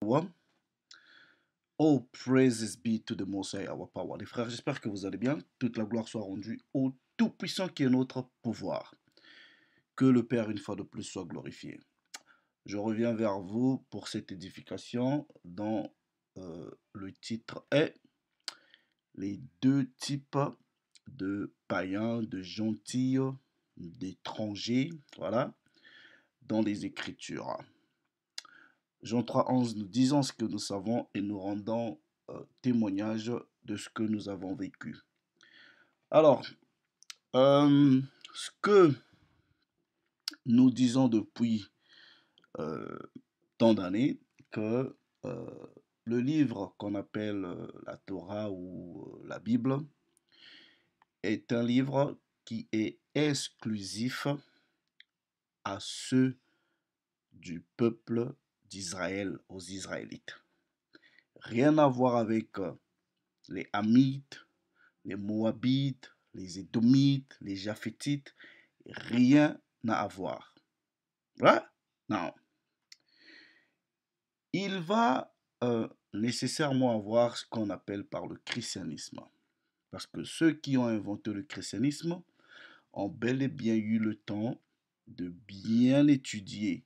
Yeshua. Oh, praises be to the Most High, our power. Les frères, j'espère que vous allez bien. Toute la gloire soit rendue au Tout-Puissant qui est notre pouvoir. Que le Père, une fois de plus, soit glorifié. Je reviens vers vous pour cette édification dont le titre est les deux types de païens, de gentils, d'étrangers, voilà, dans les Écritures. Jean 3,11, nous disons ce que nous savons et nous rendons témoignage de ce que nous avons vécu. Alors, ce que nous disons depuis tant d'années, que le livre qu'on appelle la Torah ou la Bible est un livre qui est exclusif à ceux du peuple d'Israël, aux Israélites. Rien à voir avec les Hamites, les Moabites, les Édomites, les Japhétites, rien à voir. Ouais? Non. Il va nécessairement avoir ce qu'on appelle par le christianisme. Parce que ceux qui ont inventé le christianisme ont bel et bien eu le temps de bien étudier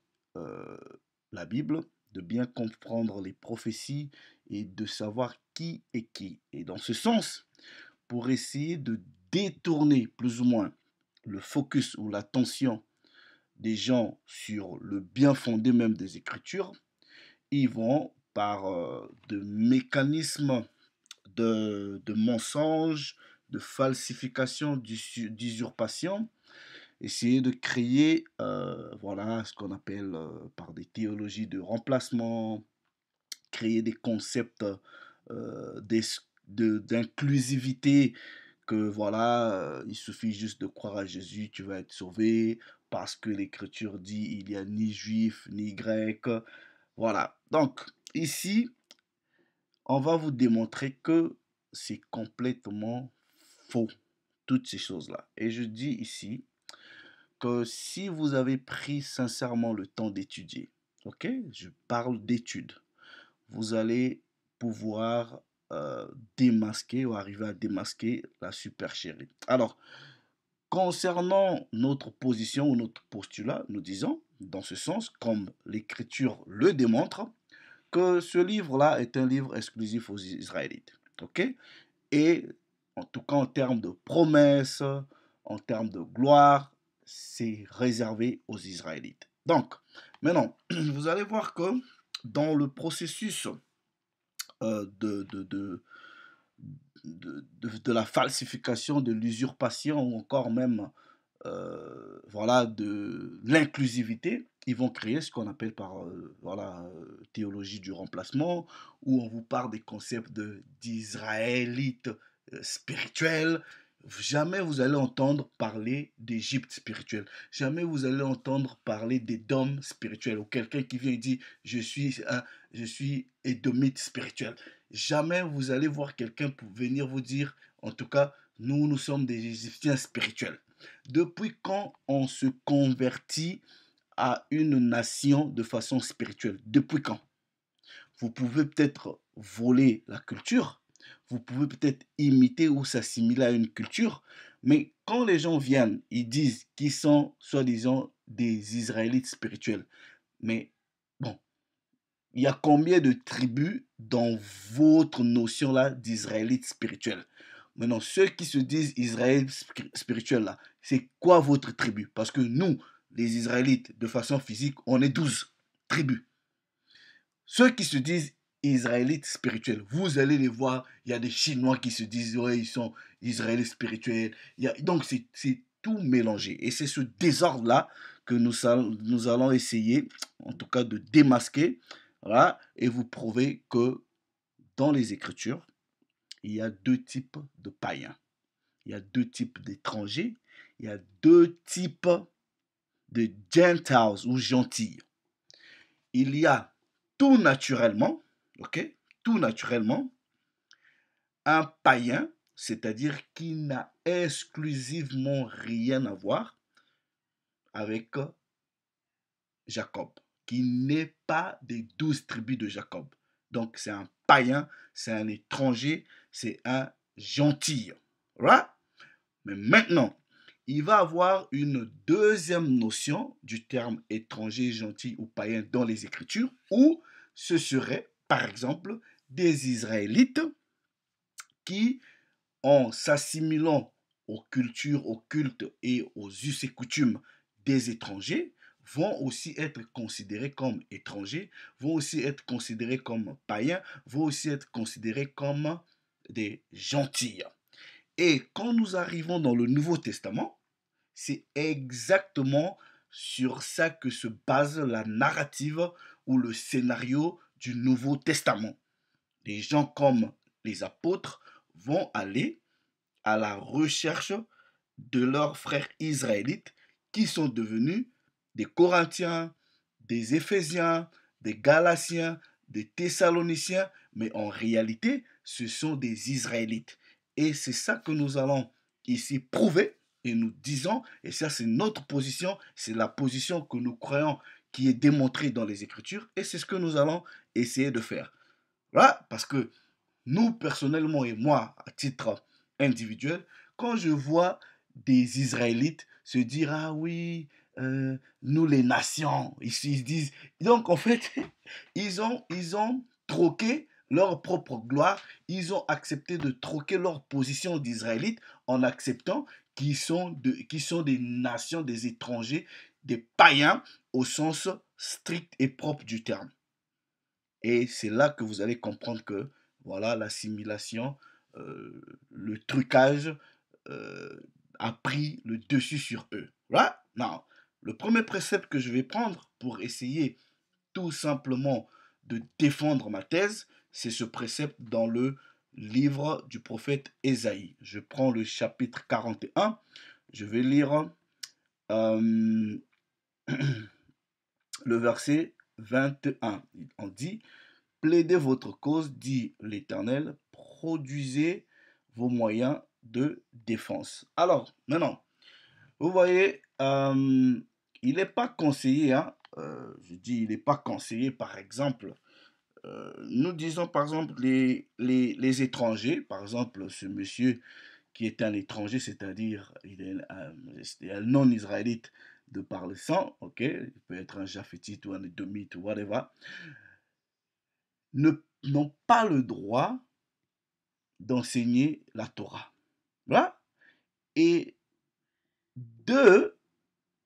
la Bible, de bien comprendre les prophéties et de savoir qui est qui. Et dans ce sens, pour essayer de détourner plus ou moins le focus ou l'attention des gens sur le bien fondé même des Écritures, ils vont par de mécanismes de mensonges, de falsification, d'usurpation, essayer de créer voilà, ce qu'on appelle par des théologies de remplacement, créer des concepts d'inclusivité, que voilà, il suffit juste de croire à Jésus, tu vas être sauvé, parce que l'Écriture dit il n'y a ni juif ni grec. Voilà. Donc, ici, on va vous démontrer que c'est complètement faux, toutes ces choses-là. Et je dis ici que si vous avez pris sincèrement le temps d'étudier, ok, je parle d'études, vous allez pouvoir démasquer ou arriver à démasquer la supercherie. Alors, concernant notre position ou notre postulat, nous disons, dans ce sens, comme l'Écriture le démontre, que ce livre-là est un livre exclusif aux Israélites. Ok? Et en tout cas, en termes de promesses, en termes de gloire, c'est réservé aux Israélites. Donc, maintenant, vous allez voir que dans le processus de, de, de, de la falsification, de l'usurpation ou encore même voilà, de l'inclusivité, ils vont créer ce qu'on appelle par voilà, théologie du remplacement, où on vous parle des concepts d'Israélites spirituels. Jamais vous allez entendre parler d'Égypte spirituelle. Jamais vous allez entendre parler d'Édom spirituel ou quelqu'un qui vient et dit je suis édomite spirituel. Jamais vous allez voir quelqu'un pour venir vous dire, en tout cas, nous sommes des Égyptiens spirituels. Depuis quand on se convertit à une nation de façon spirituelle? Depuis quand? Vous pouvez peut-être voler la culture, vous pouvez peut-être imiter ou s'assimiler à une culture, mais quand les gens viennent, ils disent qu'ils sont soi-disant des Israélites spirituels. Mais bon, il y a combien de tribus dans votre notion-là d'Israélites spirituels? Maintenant, ceux qui se disent Israël spirituel, là, c'est quoi votre tribu? Parce que nous, les Israélites, de façon physique, on est 12 tribus. Ceux qui se disent Israélites spirituels, vous allez les voir, il y a des Chinois qui se disent, ouais, ils sont Israélites spirituels. Donc, c'est tout mélangé. Et c'est ce désordre-là que nous allons essayer, en tout cas, de démasquer, voilà, et vous prouver que dans les Écritures, il y a deux types de païens. Il y a deux types d'étrangers. Il y a deux types de Gentiles ou gentils. Il y a tout naturellement, ok, tout naturellement, un païen, c'est-à-dire qui n'a exclusivement rien à voir avec Jacob. qui n'est pas des 12 tribus de Jacob. Donc c'est un païen, c'est un étranger, c'est un gentil. Right? Mais maintenant, il va avoir une deuxième notion du terme étranger, gentil ou païen dans les Écritures, où ce serait, par exemple, des Israélites qui, en s'assimilant aux cultures, aux cultes et aux us et coutumes des étrangers, vont aussi être considérés comme étrangers, vont aussi être considérés comme païens, vont aussi être considérés comme des gentils. Et quand nous arrivons dans le Nouveau Testament, c'est exactement sur ça que se base la narrative ou le scénario du Nouveau Testament. Des gens comme les apôtres vont aller à la recherche de leurs frères israélites qui sont devenus des Corinthiens, des Éphésiens, des Galatiens, des Thessaloniciens, mais en réalité, ce sont des Israélites. Et c'est ça que nous allons ici prouver et nous disons, et ça c'est notre position, c'est la position que nous croyons qui est démontrée dans les Écritures, et c'est ce que nous allons essayer de faire. Voilà, parce que nous, personnellement, et moi, à titre individuel, quand je vois des Israélites se dire, ah oui, nous les nations, ils se disent, donc en fait, ils ont troqué leur propre gloire, ils ont accepté de troquer leur position d'Israélites en acceptant qu'ils sont des nations, des étrangers, des païens au sens strict et propre du terme. Et c'est là que vous allez comprendre que, voilà, l'assimilation, le trucage euh, a pris le dessus sur eux. Right? Now, le premier précepte que je vais prendre pour essayer tout simplement de défendre ma thèse, c'est ce précepte dans le livre du prophète Ésaïe. Je prends le chapitre 41, je vais lire euh, le verset 21. On dit, plaidez votre cause, dit l'Éternel, produisez vos moyens de défense. Alors, maintenant, vous voyez, il n'est pas conseillé, hein, je dis il n'est pas conseillé, par exemple, nous disons par exemple les étrangers, par exemple ce monsieur qui est un étranger, c'est-à-dire il est un non-israélite de par le sang, ok, il peut être un japhétite ou un édomite ou whatever, n'ont pas le droit d'enseigner la Torah. Voilà. Et deux,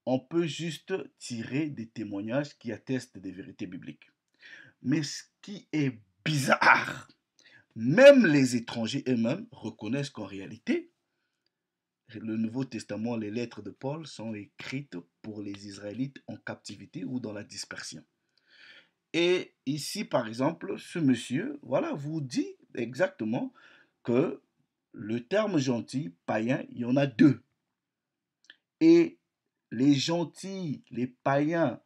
on peut juste tirer des témoignages qui attestent des vérités bibliques. Mais ce qui est bizarre, même les étrangers eux-mêmes reconnaissent qu'en réalité, le Nouveau Testament, les lettres de Paul sont écrites pour les Israélites en captivité ou dans la dispersion. Et ici, par exemple, ce monsieur, voilà, vous dit exactement que le terme gentil, païen, il y en a deux. Et les gentils, les païens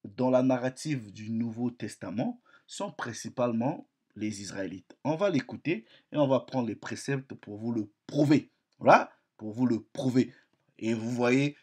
dans la narrative du Nouveau Testament sont principalement les Israélites. On va l'écouter et on va prendre les préceptes pour vous le prouver. Voilà, pour vous le prouver. Et vous voyez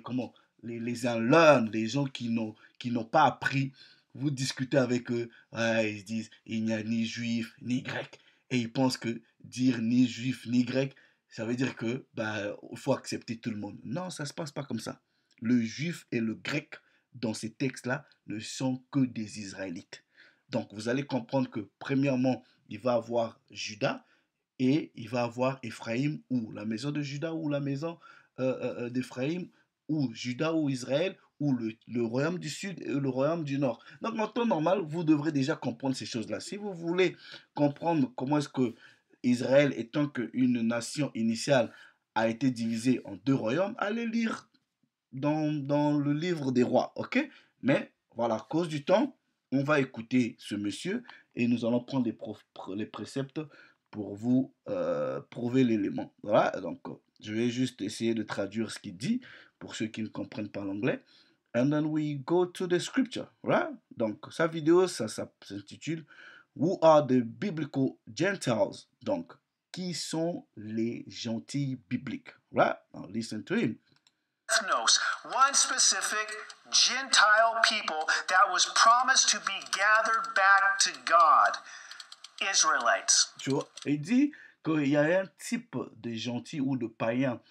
comment, les unlearned, les gens qui n'ont pas appris, vous discutez avec eux, ouais, ils se disent il n'y a ni juif ni grec. Et ils pensent que dire ni juif ni grec, ça veut dire que bah, il faut accepter tout le monde. Non, ça ne se passe pas comme ça. Le juif et le grec dans ces textes-là ne sont que des Israélites. Donc vous allez comprendre que premièrement, il va avoir Judas et il va avoir Éphraïm ou la maison de Judas ou la maison d'Éphraïm ou Judas ou Israël ou le royaume du sud et le royaume du nord. Donc en temps normal, vous devrez déjà comprendre ces choses-là. Si vous voulez comprendre comment est-ce que Israël, étant qu'une nation initiale, a été divisée en deux royaumes, allez lire dans le livre des rois, ok? Mais voilà, à cause du temps, on va écouter ce monsieur et nous allons prendre les préceptes pour vous prouver l'élément. Voilà, donc je vais juste essayer de traduire ce qu'il dit pour ceux qui ne comprennent pas l'anglais. And then we go to the scripture, right? Donc sa vidéo, ça s'intitule Who are the biblical Gentiles? Donc, qui sont les gentils bibliques? Right? Now listen to him. ethnos, one specific Gentile people that was promised to be gathered back to God, Israelites. Tu vois, il dit qu'il y a un type de gentil ou de païen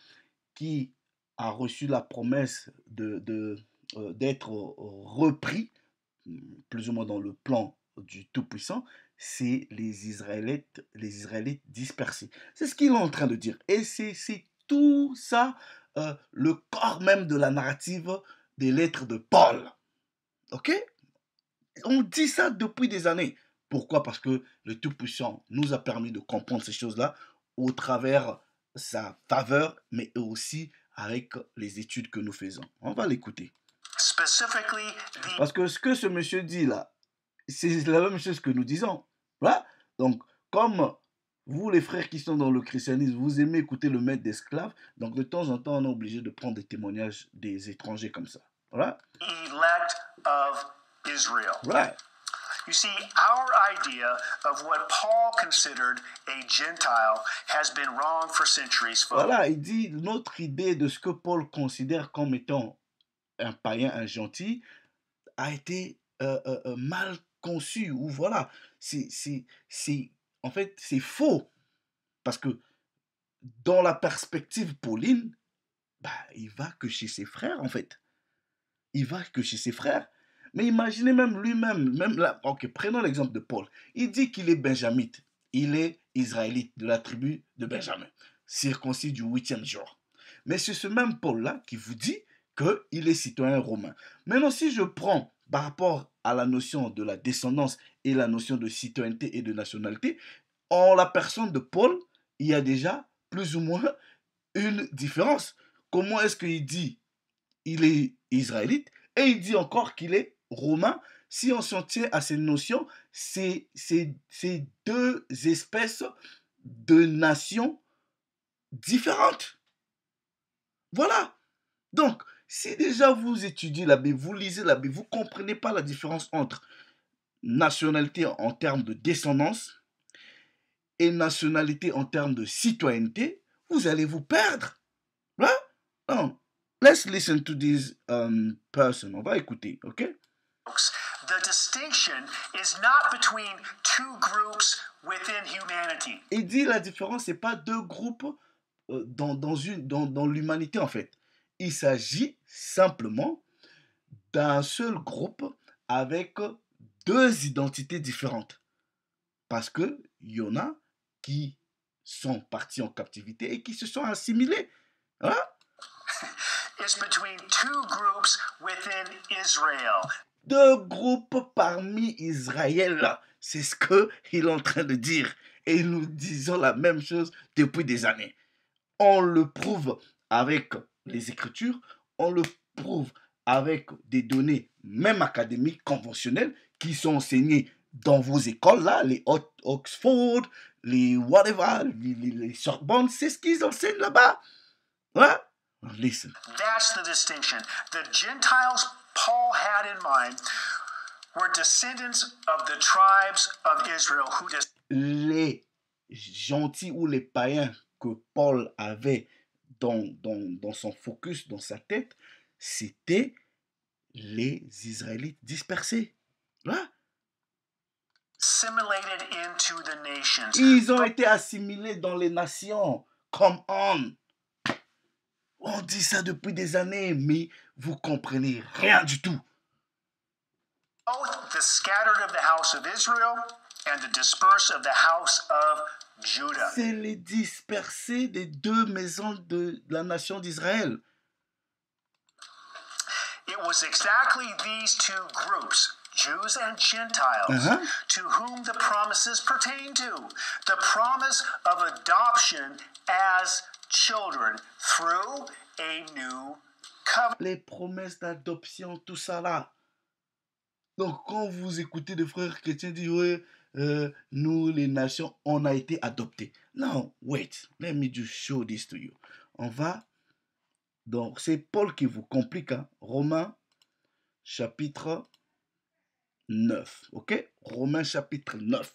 qui a reçu la promesse d'être repris, plus ou moins dans le plan du Tout-Puissant, c'est les Israélites dispersés. C'est ce qu'il est en train de dire. Et c'est tout ça, le corps même de la narrative des lettres de Paul. Ok? On dit ça depuis des années. Pourquoi? Parce que le Tout-Puissant nous a permis de comprendre ces choses-là au travers sa faveur, mais aussi avec les études que nous faisons. On va l'écouter. Specifically, Parce que ce que ce monsieur dit là, c'est la même chose que nous disons. Voilà. Donc, comme vous, les frères qui sont dans le christianisme, vous aimez écouter le maître d'esclaves, donc de temps en temps, on est obligé de prendre des témoignages des étrangers comme ça. Voilà. elect of Israel. Right. You see, our idea of what Paul considered a Gentile has been wrong for centuries, folks. Voilà, il dit notre idée de ce que Paul considère comme étant un païen, un gentil, a été mal conçue. Ou voilà, en fait, c'est faux. Parce que dans la perspective pauline, bah, il va que chez ses frères, en fait. Il va que chez ses frères. Mais imaginez même lui-même, même là, ok, prenons l'exemple de Paul. Il dit qu'il est benjamite. Il est israélite de la tribu de Benjamin, circoncis du 8e jour. Mais c'est ce même Paul-là qui vous dit qu'il est citoyen romain. Maintenant, si je prends par rapport à la notion de la descendance et la notion de citoyenneté et de nationalité, en la personne de Paul, il y a déjà plus ou moins une différence. Comment est-ce qu'il dit il est israélite et il dit encore qu'il est romain? Si on s'en tient à ces notions, c'est deux espèces de nations différentes. Voilà. Donc, si déjà vous étudiez la Bible, vous lisez la Bible, vous ne comprenez pas la différence entre nationalité en termes de descendance et nationalité en termes de citoyenneté, vous allez vous perdre. Right? Non. Let's listen to this person. On va écouter, ok? The distinction is not between two groups within humanity. Il dit la différence, c'est pas deux groupes dans l'humanité en fait. Il s'agit simplement d'un seul groupe avec deux identités différentes. Parce qu'il y en a qui sont partis en captivité et qui se sont assimilés. Hein? It's between two groups within Israel. Deux groupes parmi Israël. C'est ce qu'il est en train de dire. Et nous disons la même chose depuis des années. On le prouve avec les Écritures, on le prouve avec des données, même académiques, conventionnelles, qui sont enseignées dans vos écoles, là, les Oxford, les whatever, les Sorbonne, c'est ce qu'ils enseignent là-bas. Hein? Listen. That's the distinction. The Gentiles Paul had in mind were descendants of the tribes of Israel who Les gentils ou les païens que Paul avait dans son focus, dans sa tête, c'était les Israélites dispersés. Hein? assimilated into the nations. Ils ont été assimilés dans les nations. Come on. On dit ça depuis des années, mais vous comprenez rien du tout. Both the scattered of the house of Israel and the dispersed of the house of Judah. C'est les dispersés des deux maisons de la nation d'Israël. It was exactly these two groups, Jews and Gentiles, to whom the promises pertain to. The promise of adoption as children through a new covenant. Les promesses d'adoption, tout ça là. Donc quand vous écoutez des frères chrétiens dire ouais, nous les nations, on a été adoptés. Non, wait, let me just show this to you. On va, donc c'est Paul qui vous complique, hein? Romains chapitre 9, ok? Romains chapitre 9.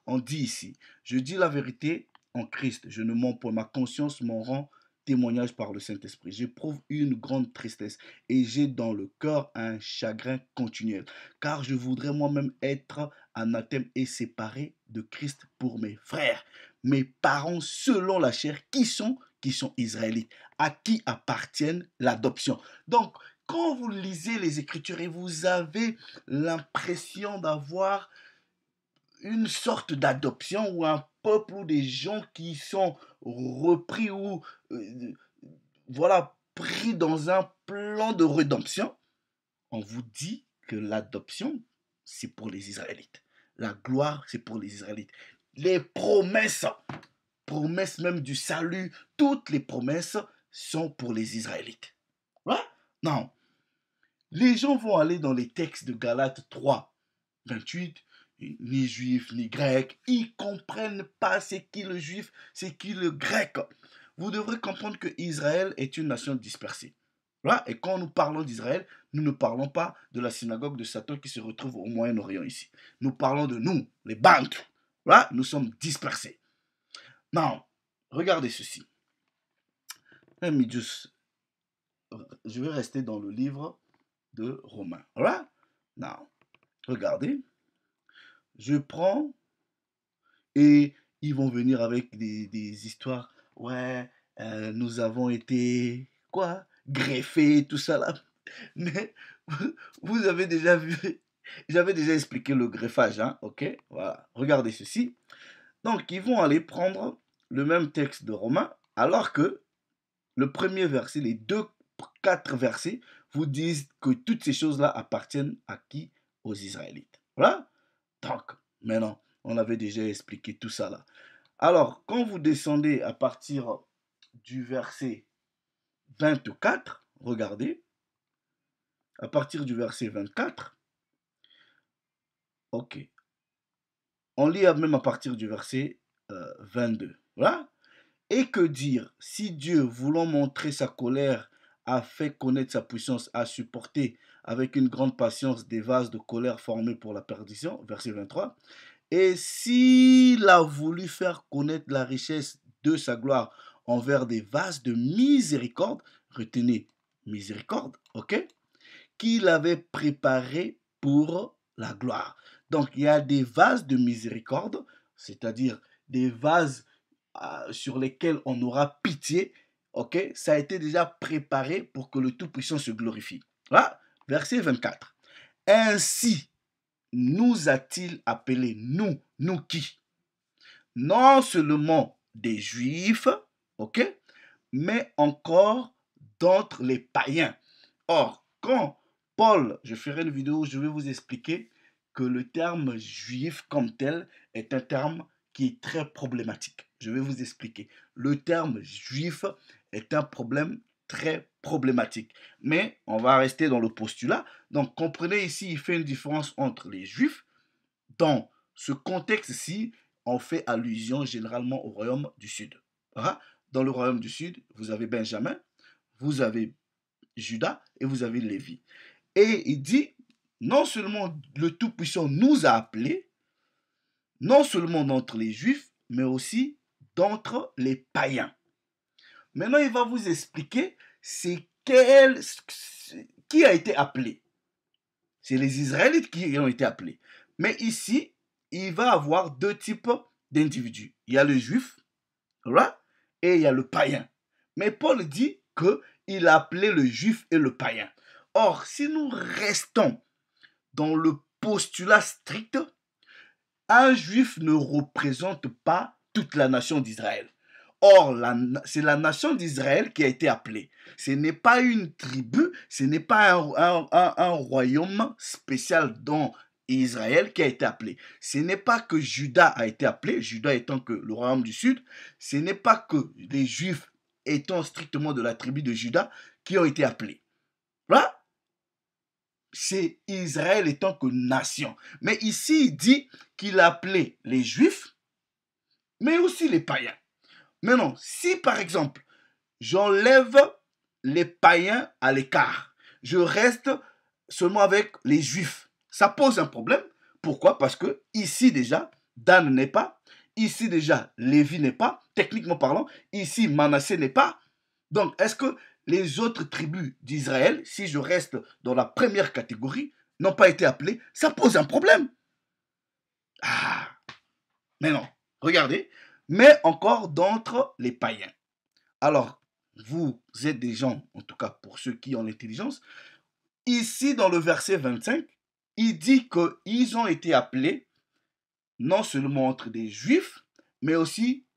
On dit ici, je dis la vérité en Christ, je ne mens pas, ma conscience m'en rend témoignage par le Saint-Esprit. J'éprouve une grande tristesse et j'ai dans le cœur un chagrin continuel, car je voudrais moi-même être anathème et séparé de Christ pour mes frères, mes parents selon la chair, qui sont israélites, à qui appartiennent l'adoption. Donc, quand vous lisez les Écritures et vous avez l'impression d'avoir une sorte d'adoption ou un peuple ou des gens qui sont repris ou voilà, pris dans un plan de rédemption, on vous dit que l'adoption, c'est pour les Israélites. La gloire, c'est pour les Israélites. Les promesses, promesses même du salut, toutes les promesses sont pour les Israélites. Ouais? Non. Les gens vont aller dans les textes de Galates 3, 28, ni juif, ni grec. Ils ne comprennent pas c'est qui le juif, c'est qui le grec. Vous devrez comprendre que Israël est une nation dispersée. Voilà. Et quand nous parlons d'Israël, nous ne parlons pas de la synagogue de Satan qui se retrouve au Moyen-Orient ici. Nous parlons de nous, les Bantous. Voilà. Nous sommes dispersés. Non, regardez ceci. Je vais rester dans le livre de Romains. Voilà. Non, regardez. Je prends et ils vont venir avec des histoires. Ouais, nous avons été, quoi, greffés, tout ça là. Mais vous avez déjà vu, j'avais déjà expliqué le greffage, hein, ok? Voilà, regardez ceci. Donc, ils vont aller prendre le même texte de Romains, alors que le premier verset, les 4 versets, vous disent que toutes ces choses-là appartiennent à qui? Aux Israélites. Voilà. Donc, maintenant, on avait déjà expliqué tout ça là. Alors, quand vous descendez à partir du verset 24, regardez, à partir du verset 24, ok, on lit même à partir du verset 22, voilà. Et que dire, si Dieu, voulant montrer sa colère, a fait connaître sa puissance, a supporté avec une grande patience des vases de colère formés pour la perdition, verset 23, et s'il a voulu faire connaître la richesse de sa gloire envers des vases de miséricorde, retenez, miséricorde, ok, qu'il avait préparé pour la gloire. Donc, il y a des vases de miséricorde, c'est-à-dire des vases sur lesquels on aura pitié, ok, ça a été déjà préparé pour que le Tout-Puissant se glorifie. Voilà, verset 24. Ainsi nous a-t-il appelés, nous qui? Non seulement des Juifs, ok, mais encore d'entre les païens. Or, quand Paul, je ferai une vidéo où je vais vous expliquer que le terme juif comme tel est un terme qui est très problématique. Je vais vous expliquer. Le terme juif est un problème très problématique. Mais on va rester dans le postulat. Donc, comprenez ici, il fait une différence entre les juifs. Dans ce contexte-ci, on fait allusion généralement au royaume du Sud. Dans le royaume du Sud, vous avez Benjamin, vous avez Judas et vous avez Lévi. Et il dit, non seulement le Tout-Puissant nous a appelés, non seulement d'entre les Juifs, mais aussi d'entre les païens. Maintenant, il va vous expliquer qui a été appelé. C'est les Israélites qui ont été appelés. Mais ici, il va avoir 2 types d'individus. Il y a le Juif, et il y a le païen. Mais Paul dit qu'il a appelé le Juif et le païen. Or, si nous restons dans le postulat strict, un Juif ne représente pas toute la nation d'Israël. Or, c'est la nation d'Israël qui a été appelée. Ce n'est pas une tribu, ce n'est pas un royaume spécial dans Israël qui a été appelé. Ce n'est pas que Juda a été appelé, Juda étant que le royaume du Sud, ce n'est pas que les Juifs étant strictement de la tribu de Juda qui ont été appelés. Voilà. C'est Israël étant que nation. Mais ici, il dit qu'il a appelé les Juifs, mais aussi les païens. Maintenant, si par exemple, j'enlève les païens à l'écart, je reste seulement avec les Juifs, ça pose un problème. Pourquoi? Parce que ici déjà, Dan n'est pas, ici déjà, Lévi n'est pas, techniquement parlant, ici, Manassé n'est pas. Donc, est-ce que les autres tribus d'Israël, si je reste dans la première catégorie, n'ont pas été appelées? Ça pose un problème. Ah, mais non. Regardez. Mais encore d'entre les païens. Alors, vous êtes des gens, en tout cas pour ceux qui ont l'intelligence, ici dans le verset 25, il dit qu'ils ont été appelés non seulement entre des juifs, mais aussi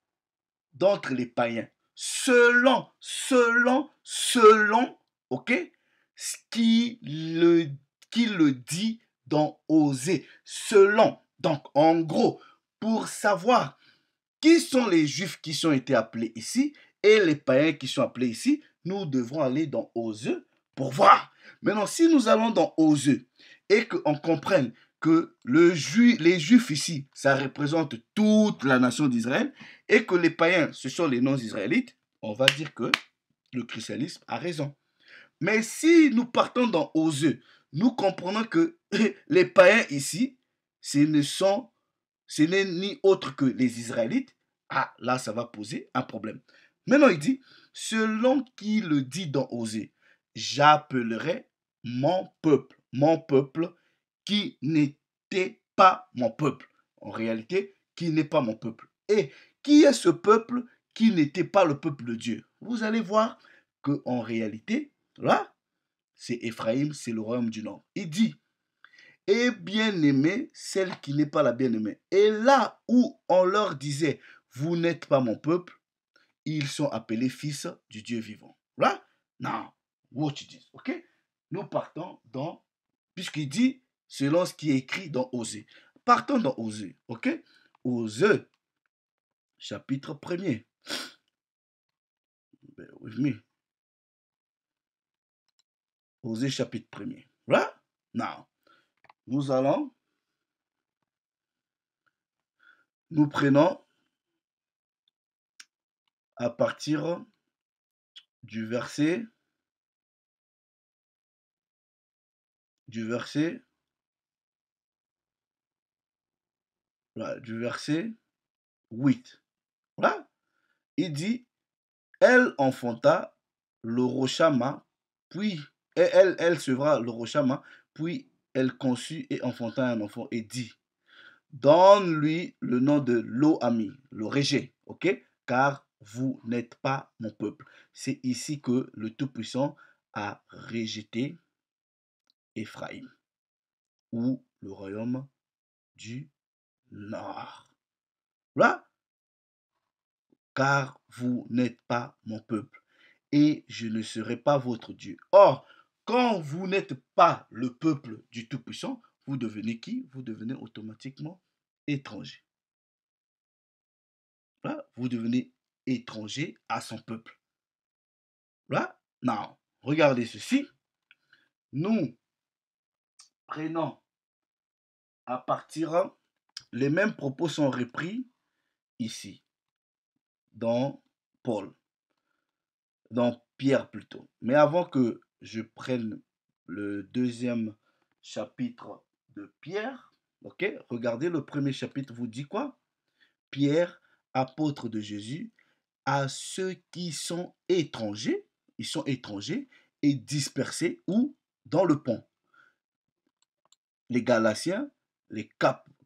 d'entre les païens. Selon, ok, ce qu'il le dit dans Osée. Selon. Donc, en gros, pour savoir qui sont les juifs qui sont été appelés ici et les païens qui sont appelés ici, nous devrons aller dans Osée pour voir. Maintenant, si nous allons dans Osée et qu'on comprenne que les juifs ici, ça représente toute la nation d'Israël et que les païens, ce sont les non-israélites, on va dire que le christianisme a raison. Mais si nous partons dans Osée, nous comprenons que les païens ici, ce n'est ni autre que les Israélites. Ah, là, ça va poser un problème. Maintenant, il dit, selon qui le dit dans Osée, j'appellerai mon peuple qui n'était pas mon peuple. En réalité, qui n'est pas mon peuple. Et qui est ce peuple qui n'était pas le peuple de Dieu? Vous allez voir qu'en réalité, là, c'est Éphraïm, c'est le royaume du Nord. Il dit, et bien-aimée, celle qui n'est pas la bien-aimée. Et là où on leur disait, vous n'êtes pas mon peuple, ils sont appelés fils du Dieu vivant. Là, non, what you dis, ok? Nous partons dans, puisqu'il dit, selon ce qui est écrit dans Osée. Partons dans Osée, ok? Osée, chapitre 1er. Bear with me. Osée, chapitre 1er. Là, now, nous prenons à partir du verset 8. Là, il dit, elle enfanta le Roshama, puis elle sevra le Roshama, puis elle conçut et enfanta un enfant et dit, donne-lui le nom de Lo-Ami, le rejet, ok? Car vous n'êtes pas mon peuple. C'est ici que le Tout-Puissant a rejeté Éphraïm, ou le royaume du Nord. Là, car vous n'êtes pas mon peuple, et je ne serai pas votre Dieu. Or, quand vous n'êtes pas le peuple du Tout-Puissant, vous devenez qui? Vous devenez automatiquement étranger. Là, vous devenez étranger à son peuple. Là, non, regardez ceci. Nous prenons à partir, les mêmes propos sont repris ici, dans Paul, dans Pierre plutôt. Mais avant que je prenne le deuxième chapitre de Pierre, ok, regardez, le premier chapitre vous dit quoi? Pierre, apôtre de Jésus, à ceux qui sont étrangers, ils sont étrangers et dispersés où? Dans le pont. Les Galatiens, les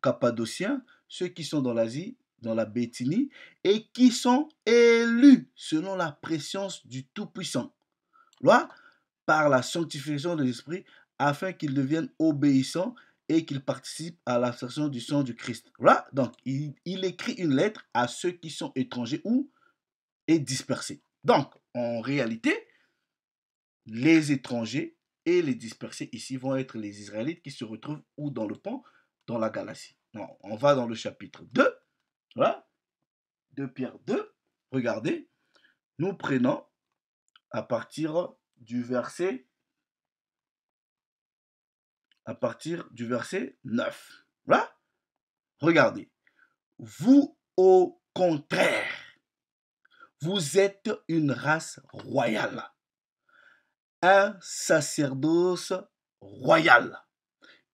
Cappadociens, ceux qui sont dans l'Asie, dans la Béthinie, et qui sont élus selon la préscience du Tout-Puissant. Là, par la sanctification de l'Esprit, afin qu'ils deviennent obéissants et qu'ils participent à l'abstraction du sang du Christ. Là, donc, il écrit une lettre à ceux qui sont étrangers ou et dispersés. Donc, en réalité, les étrangers et les dispersés ici vont être les Israélites qui se retrouvent où dans le pont? Dans la Galatie. Non, on va dans le chapitre 2. Voilà. 2 Pierre 2. Regardez. Nous prenons à partir du verset 9. Voilà. Regardez. Vous, au contraire, vous êtes une race royale, un sacerdoce royal,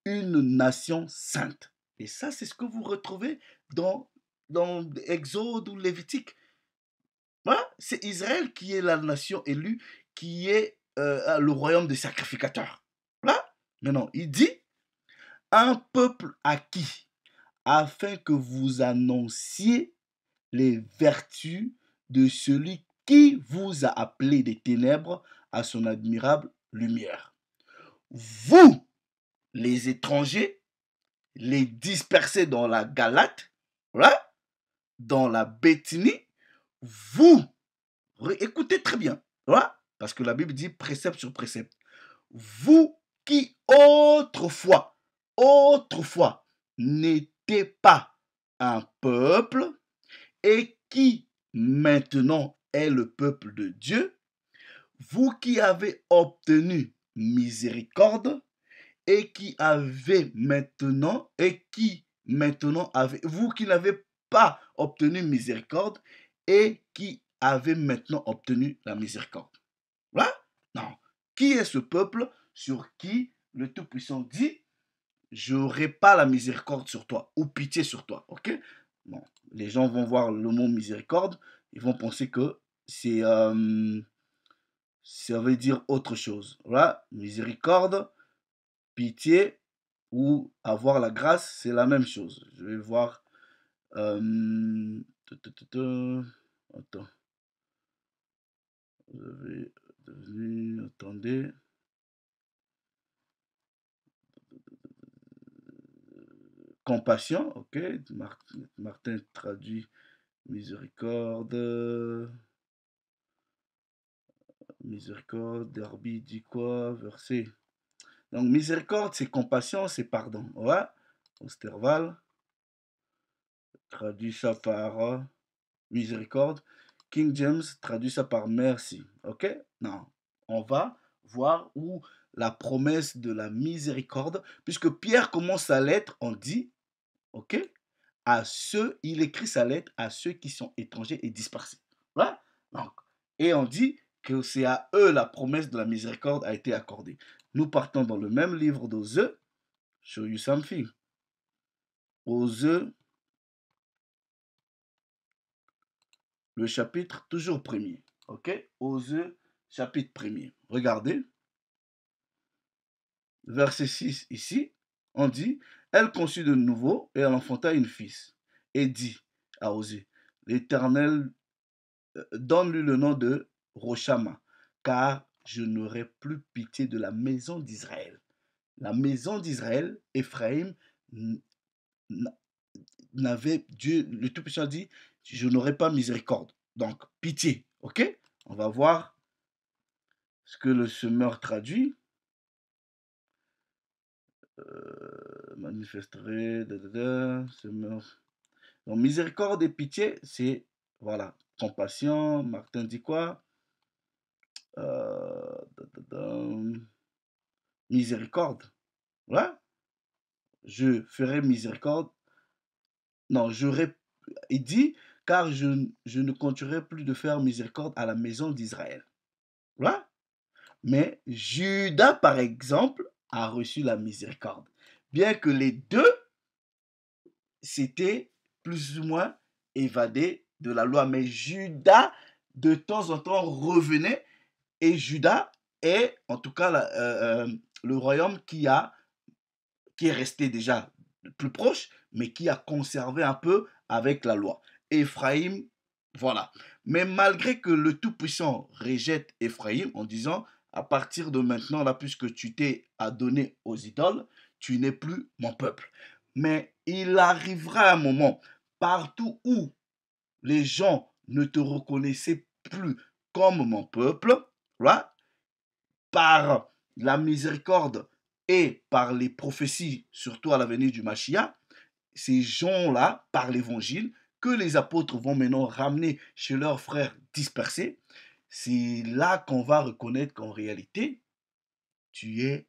une nation sainte. Et ça, c'est ce que vous retrouvez dans Exode ou Lévitique. Voilà, c'est Israël qui est la nation élue, qui est le royaume des sacrificateurs. Voilà. Maintenant, il dit, un peuple acquis, afin que vous annonciez les vertus de celui qui vous a appelé des ténèbres à son admirable lumière. Vous, les étrangers, les dispersés dans la Galate, voilà, dans la Béthynie, vous, écoutez très bien, voilà, parce que la Bible dit précepte sur précepte, vous qui autrefois n'étiez pas un peuple et qui maintenant est le peuple de Dieu, vous qui avez obtenu miséricorde et qui avez maintenant, vous qui n'avez pas obtenu miséricorde et qui avez maintenant obtenu la miséricorde. Voilà? Non. Qui est ce peuple sur qui le Tout-Puissant dit, j'aurai pas la miséricorde sur toi ou pitié sur toi, ok? Bon, les gens vont voir le mot miséricorde, ils vont penser que c'est, ça veut dire autre chose. Voilà, miséricorde, pitié ou avoir la grâce, c'est la même chose. Je vais voir. Attends. Attendez. Compassion, ok. Martin traduit miséricorde. Miséricorde, Derby dit quoi? Verset. Donc, miséricorde, c'est compassion, c'est pardon. Ouais. Osterval traduit ça par miséricorde. King James traduit ça par merci. Ok? Non. On va voir où la promesse de la miséricorde, puisque Pierre commence sa lettre, on dit, ok? Il écrit sa lettre à ceux qui sont étrangers et dispersés. Voilà. Donc, et on dit que c'est à eux la promesse de la miséricorde a été accordée. Nous partons dans le même livre d'Osée, Show You Something. Osée, le chapitre toujours premier. Ok? Osée, chapitre premier. Regardez. Verset 6 ici, on dit, elle conçut de nouveau et elle enfanta une fils. Et dit à Osée, l'Éternel, donne-lui le nom de Roshama, car je n'aurai plus pitié de la maison d'Israël. La maison d'Israël, Éphraïm, n'avait, Dieu, le Tout-Puissant dit, je n'aurai pas miséricorde. Donc, pitié, ok? On va voir ce que le semeur traduit. Manifesterai, semeur. Donc, miséricorde et pitié, c'est, voilà, compassion. Martin dit quoi? Miséricorde. Ouais. Je ferai miséricorde. Non, il dit, car je ne compterai plus de faire miséricorde à la maison d'Israël. Voilà. Mais Judas, par exemple, a reçu la miséricorde. Bien que les deux s'étaient plus ou moins évadés de la loi. Mais Judas, de temps en temps, revenait. Et Judas est, en tout cas, le royaume qui est resté déjà plus proche, mais qui a conservé un peu avec la loi. Éphraïm, voilà. Mais malgré que le Tout-Puissant rejette Éphraïm en disant, à partir de maintenant, là, puisque tu t'es adonné aux idoles, tu n'es plus mon peuple. Mais il arrivera un moment, partout où les gens ne te reconnaissaient plus comme mon peuple, voilà, par la miséricorde et par les prophéties, surtout à la venue du Mashiach, ces gens-là, par l'évangile, que les apôtres vont maintenant ramener chez leurs frères dispersés, c'est là qu'on va reconnaître qu'en réalité, tu es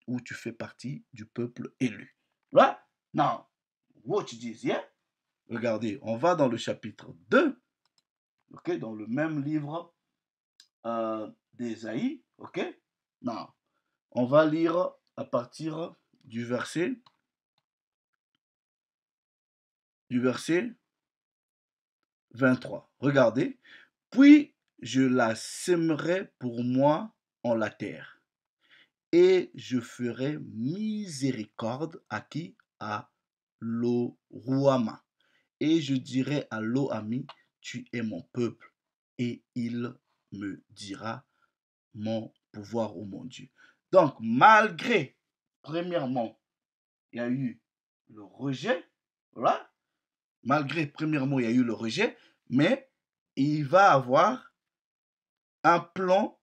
ou tu fais partie du peuple élu. Right? Now, what you dis, yeah? Regardez, on va dans le chapitre 2, okay, dans le même livre d'Ésaïe, ok? Non, on va lire à partir du verset 23. Regardez, Puis je la sèmerai pour moi en la terre, et je ferai miséricorde à qui? À Lo-Ruama. Et je dirai à Lo-Ami, tu es mon peuple, et il me dira mon pouvoir ou mon Dieu. Donc, malgré, premièrement, il y a eu le rejet, voilà. Malgré, premièrement, il y a eu le rejet, mais il va avoir un plan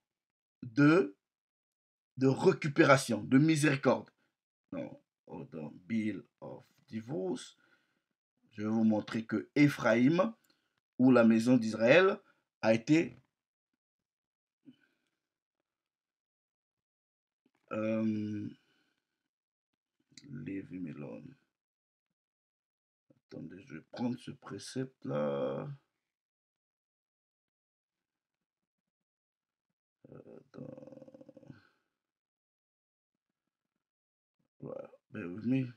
de, de récupération, de miséricorde. Dans Bill of Divorce, je vais vous montrer que Éphraïm, ou la maison d'Israël, a été Levi Melon. Attendez, je vais prendre ce précepte-là. Voilà, bear with me.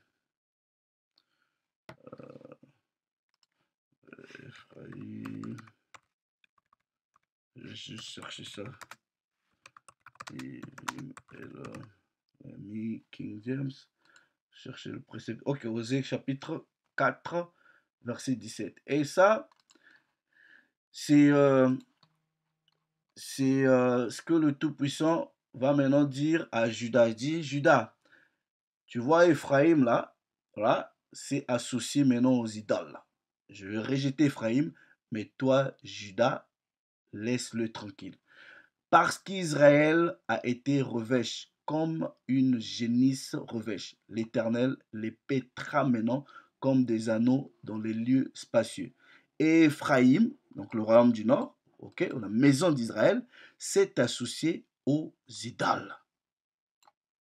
Ephraïm. Je vais juste chercher ça. King James. Chercher le précepte. Ok, Osée chapitre 4, verset 17. Et ça, c'est ce que le Tout-Puissant va maintenant dire à Judas. Il dit, Judas, tu vois Ephraïm là, voilà, c'est associé maintenant aux idoles. Là. Je vais rejeter Ephraïm, mais toi, Judas, laisse-le tranquille. Parce qu'Israël a été revêche comme une génisse revêche. L'Éternel les pétera maintenant comme des anneaux dans les lieux spacieux. Et Ephraïm, donc le royaume du nord, ok, la maison d'Israël, s'est associé aux idoles.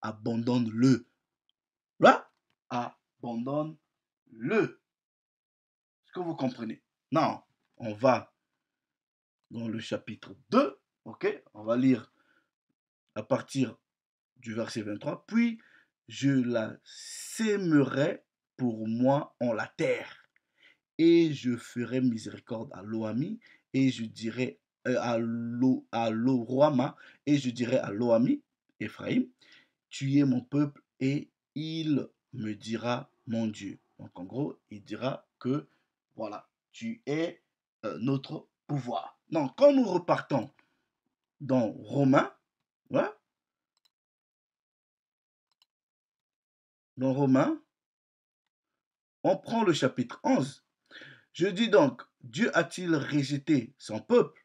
Abandonne-le. Là, abandonne-le. Est-ce que vous comprenez? Non, on va dans le chapitre 2, ok, on va lire à partir du verset 23, puis je la sèmerai pour moi en la terre, et je ferai miséricorde à Lo-Ami, et je dirai à Lo-Ruama, et je dirai à Lo-Ami, Éphraïm, tu es mon peuple, et il me dira mon Dieu. Donc en gros, il dira que voilà, tu es notre pouvoir. Donc quand nous repartons dans Romains, ouais, dans Romains, on prend le chapitre 11. Je dis donc, Dieu a-t-il rejeté son peuple?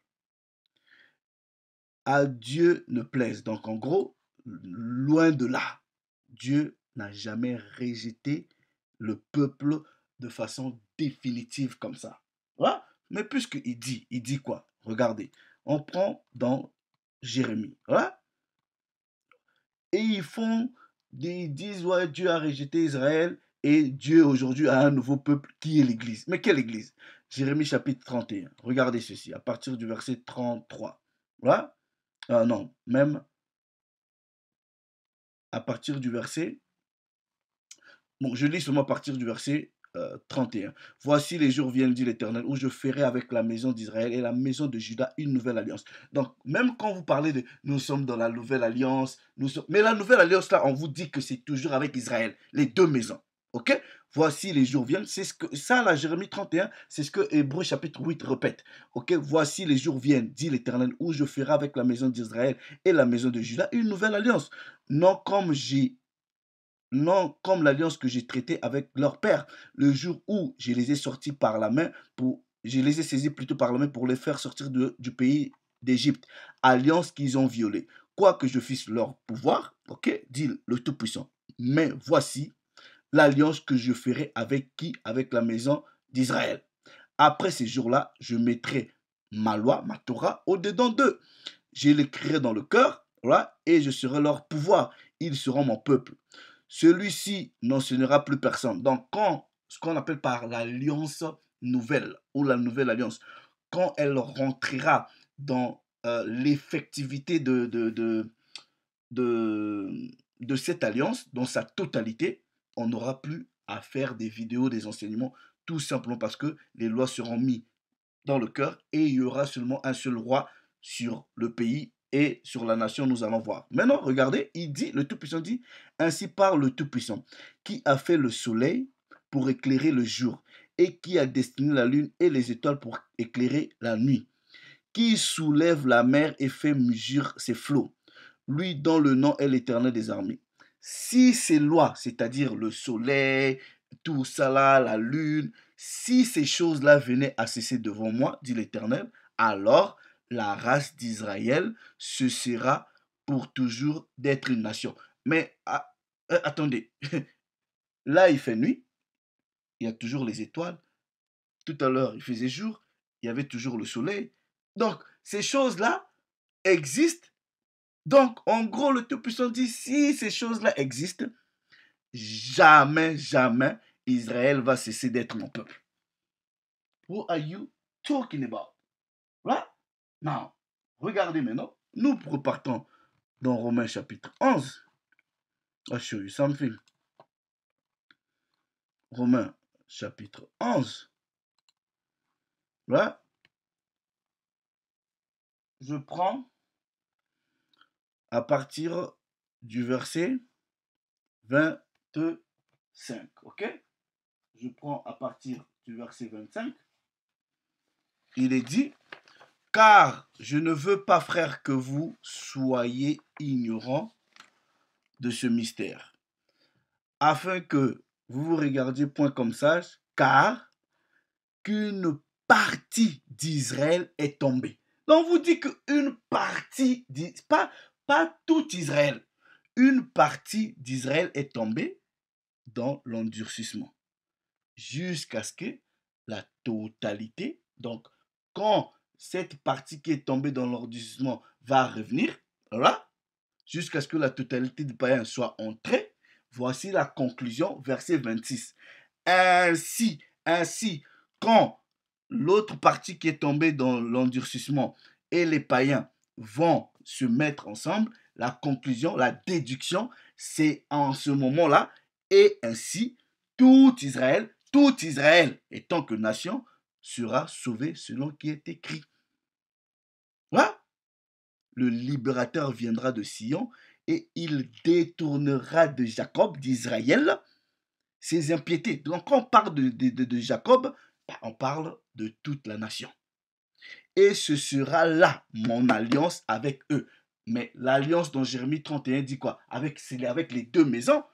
À Dieu ne plaise. Donc en gros, loin de là, Dieu n'a jamais rejeté le peuple de façon définitive comme ça. Voilà. Mais puisqu'il dit quoi? Regardez, on prend dans Jérémie. Voilà. Et ils disent, ouais, Dieu a rejeté Israël et Dieu aujourd'hui a un nouveau peuple qui est l'Église. Mais quelle Église? Jérémie chapitre 31. Regardez ceci, à partir du verset 33. Voilà. Non, même à partir du verset... Bon, je lis seulement à partir du verset 31. Voici les jours viennent, dit l'Éternel, où je ferai avec la maison d'Israël et la maison de Juda une nouvelle alliance. Donc, même quand vous parlez de nous sommes dans la nouvelle alliance, mais la nouvelle alliance, là, on vous dit que c'est toujours avec Israël, les deux maisons. Ok? Voici les jours viennent. C'est ce que ça, la Jérémie 31, c'est ce que Hébreu chapitre 8 répète. Ok? Voici les jours viennent, dit l'Éternel, où je ferai avec la maison d'Israël et la maison de Juda une nouvelle alliance. Non comme l'alliance que j'ai traitée avec leur père, le jour où je les ai sortis par la main, je les ai saisis plutôt par la main pour les faire sortir du pays d'Égypte, alliance qu'ils ont violée. Quoique je fisse leur pouvoir, ok, dit le Tout-Puissant. Mais voici l'alliance que je ferai avec qui? Avec la maison d'Israël. Après ces jours-là, je mettrai ma loi, ma Torah, au-dedans d'eux. Je l'écrirai dans le cœur, voilà, et je serai leur pouvoir. Ils seront mon peuple. Celui-ci n'enseignera plus personne. Donc, quand ce qu'on appelle par l'alliance nouvelle ou la nouvelle alliance, quand elle rentrera dans l'effectivité de cette alliance, dans sa totalité, on n'aura plus à faire des vidéos, des enseignements, tout simplement parce que les lois seront mises dans le cœur et il y aura seulement un seul roi sur le pays et sur la nation, nous allons voir. Maintenant, regardez, il dit, le Tout-Puissant dit, ainsi parle le Tout-Puissant, qui a fait le soleil pour éclairer le jour et qui a destiné la lune et les étoiles pour éclairer la nuit, qui soulève la mer et fait mugir ses flots, lui dont le nom est l'Éternel des armées. Si ces lois, c'est-à-dire le soleil, tout ça là, la lune, si ces choses-là venaient à cesser devant moi, dit l'Éternel, alors la race d'Israël cessera pour toujours d'être une nation. Mais attendez, là il fait nuit, il y a toujours les étoiles. Tout à l'heure il faisait jour, il y avait toujours le soleil. Donc ces choses-là existent. Donc, en gros, le Tout-Puissant dit, si ces choses-là existent, jamais, jamais, Israël va cesser d'être mon peuple. What are you talking about? Right? Now, regardez maintenant, nous repartons dans Romains chapitre 11. I'll show you something. Romains chapitre 11. Là, je prends à partir du verset 25. Ok? Je prends à partir du verset 25. Il est dit, car je ne veux pas, frères, que vous soyez ignorants de ce mystère, afin que vous vous regardiez point comme sage, car qu'une partie d'Israël est tombée. Donc vous dit qu'une partie, pas tout Israël, une partie d'Israël est tombée dans l'endurcissement, jusqu'à ce que la totalité, donc quand cette partie qui est tombée dans l'endurcissement va revenir, voilà, jusqu'à ce que la totalité des païens soit entrée, voici la conclusion, verset 26. Ainsi, quand l'autre partie qui est tombée dans l'endurcissement et les païens vont se mettre ensemble, la conclusion, la déduction, c'est en ce moment-là, et ainsi, tout Israël étant que nation, sera sauvé selon qui est écrit. Voilà. Le libérateur viendra de Sion et il détournera de Jacob, d'Israël, ses impiétés. Donc quand on parle de Jacob, on parle de toute la nation. Et ce sera là mon alliance avec eux. Mais l'alliance dont Jérémie 31 dit quoi? C'est avec les deux maisons.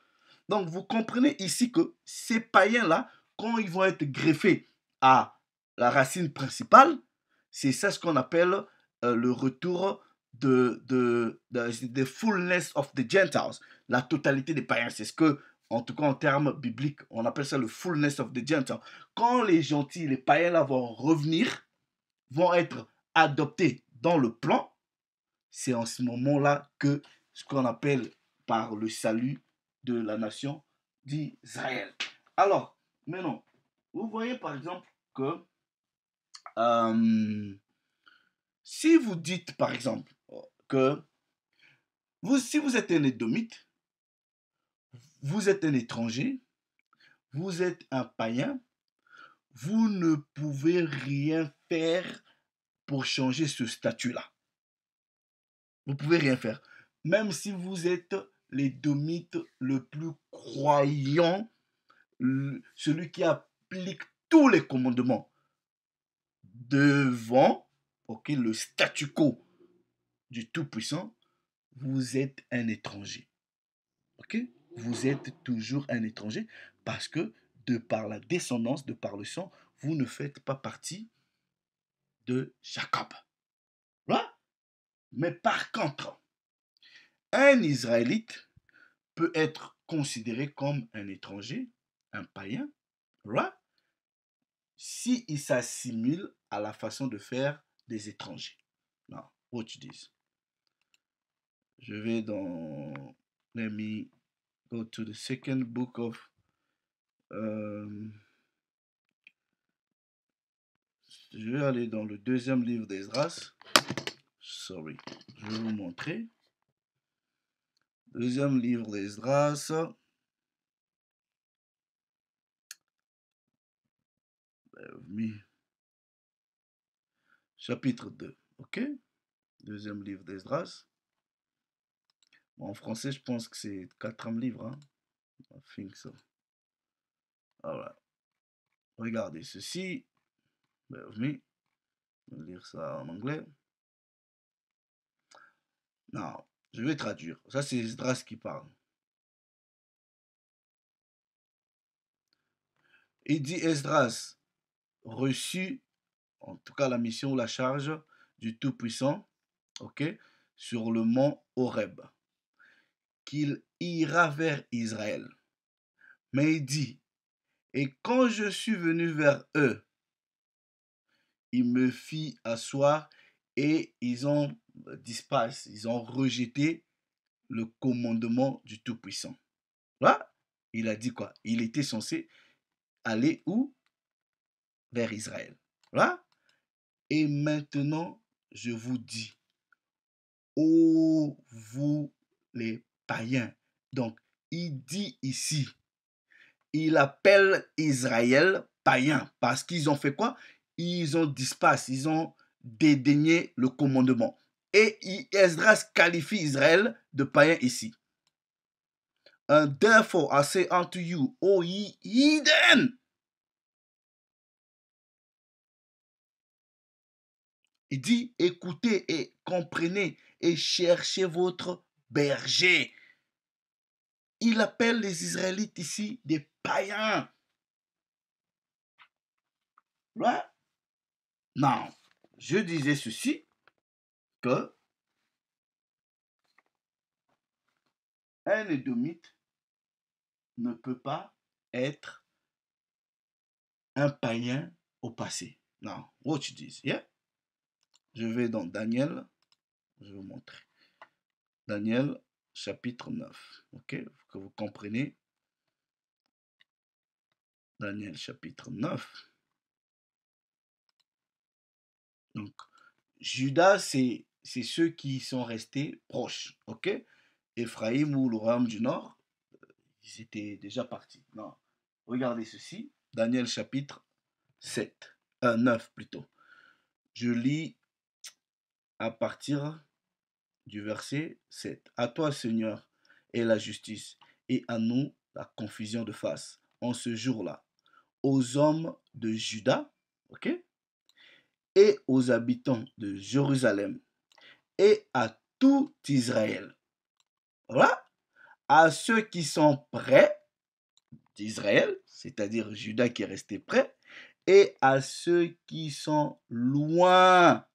Donc vous comprenez ici que ces païens-là, quand ils vont être greffés à la racine principale, c'est ça ce qu'on appelle le retour de fullness of the Gentiles, la totalité des païens. C'est ce que, en tout cas en termes bibliques, on appelle ça le fullness of the Gentiles. Quand les gentils, les païens là vont revenir, vont être adoptés dans le plan, c'est en ce moment-là que ce qu'on appelle par le salut de la nation d'Israël. Alors, maintenant, vous voyez par exemple que si vous dites par exemple que si vous êtes un édomite, vous êtes un étranger, vous êtes un païen, vous ne pouvez rien faire pour changer ce statut-là. Vous ne pouvez rien faire. Même si vous êtes l'édomite le plus croyant, celui qui applique tous les commandements devant le statu quo du Tout-Puissant, vous êtes un étranger. Vous êtes toujours un étranger parce que de par la descendance, de par le sang, vous ne faites pas partie de Jacob. Right? Mais par contre, un Israélite peut être considéré comme un étranger, un païen, right? Si il s'assimile à la façon de faire des étrangers. Now, watch this. Je vais dans... Let me go to the second book of... je vais aller dans le deuxième livre d'Esdras. Sorry. Je vais vous montrer. Deuxième livre d'Esdras. chapitre 2. OK? Deuxième livre d'Esdras. Bon, en français, je pense que c'est le quatrième livre. Hein? I think so. Alright. Regardez ceci. Bear with me. Je vais lire ça en anglais. Non, je vais traduire. Ça, c'est Esdras qui parle. Il dit Esdras reçut, en tout cas la mission ou la charge du Tout-Puissant, ok, sur le mont Horeb, qu'il ira vers Israël. Mais il dit, et quand je suis venu vers eux, il me fit asseoir et ils ont disparu, ils ont rejeté le commandement du Tout-Puissant. Là, il a dit quoi? Il était censé aller où? Vers Israël. Là. Et maintenant, je vous dis, ô vous les païens. Donc, il dit ici, il appelle Israël païen parce qu'ils ont fait quoi? Ils ont disparu, ils ont dédaigné le commandement. Et Esdras qualifie Israël de païen ici. And therefore I say unto you, O ye heathen. Il dit, écoutez et comprenez et cherchez votre berger. Il appelle les Israélites ici des païens. Ouais? Non, je disais ceci, que un édomite ne peut pas être un païen au passé. Non, what you dis, yeah? Je vais dans Daniel, je vais vous montrer. Daniel, chapitre 9, ok? Que vous compreniez. Daniel, chapitre 9. Donc, Judas, c'est ceux qui sont restés proches, ok? Éphraïm ou le royaume du Nord, ils étaient déjà partis. Non. Regardez ceci, Daniel chapitre 9 plutôt. Je lis à partir du verset 7. À toi, Seigneur, est la justice, et à nous la confusion de face. En ce jour-là, aux hommes de Juda, ok? Et aux habitants de Jérusalem, et à tout Israël. Voilà. À ceux qui sont près d'Israël, c'est-à-dire Juda qui est resté près, et à ceux qui sont loin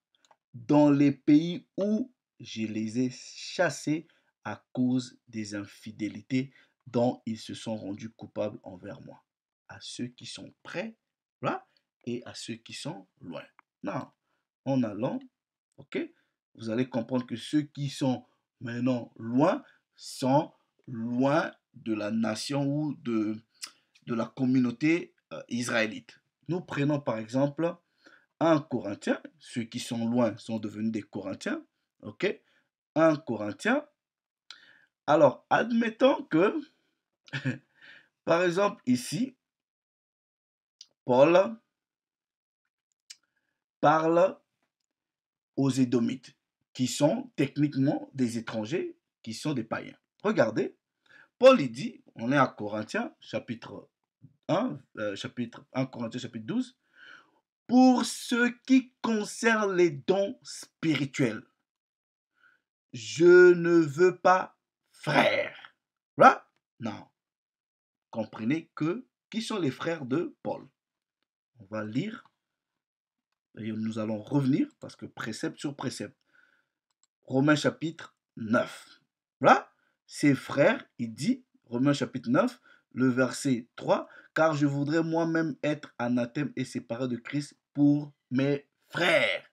dans les pays où je les ai chassés à cause des infidélités dont ils se sont rendus coupables envers moi. À ceux qui sont près, là, et à ceux qui sont loin. Non, en allant, ok, vous allez comprendre que ceux qui sont maintenant loin sont loin de la nation ou de la communauté israélite. Nous prenons par exemple un Corinthien, ceux qui sont loin sont devenus des Corinthiens, ok? Un Corinthien. Alors, admettons que, par exemple, ici, Paul parle aux Édomites, qui sont techniquement des étrangers, qui sont des païens. Regardez, Paul il dit, on est à Corinthiens, chapitre 1, chapitre 1 Corinthiens, chapitre 12, pour ce qui concerne les dons spirituels, je ne veux pas frère. Là, non. Comprenez que qui sont les frères de Paul? On va lire et nous allons revenir parce que précepte sur précepte. Romains chapitre 9. Là, ses frères, il dit, Romains chapitre 9, le verset 3, car je voudrais moi-même être anathème et séparé de Christ pour mes frères,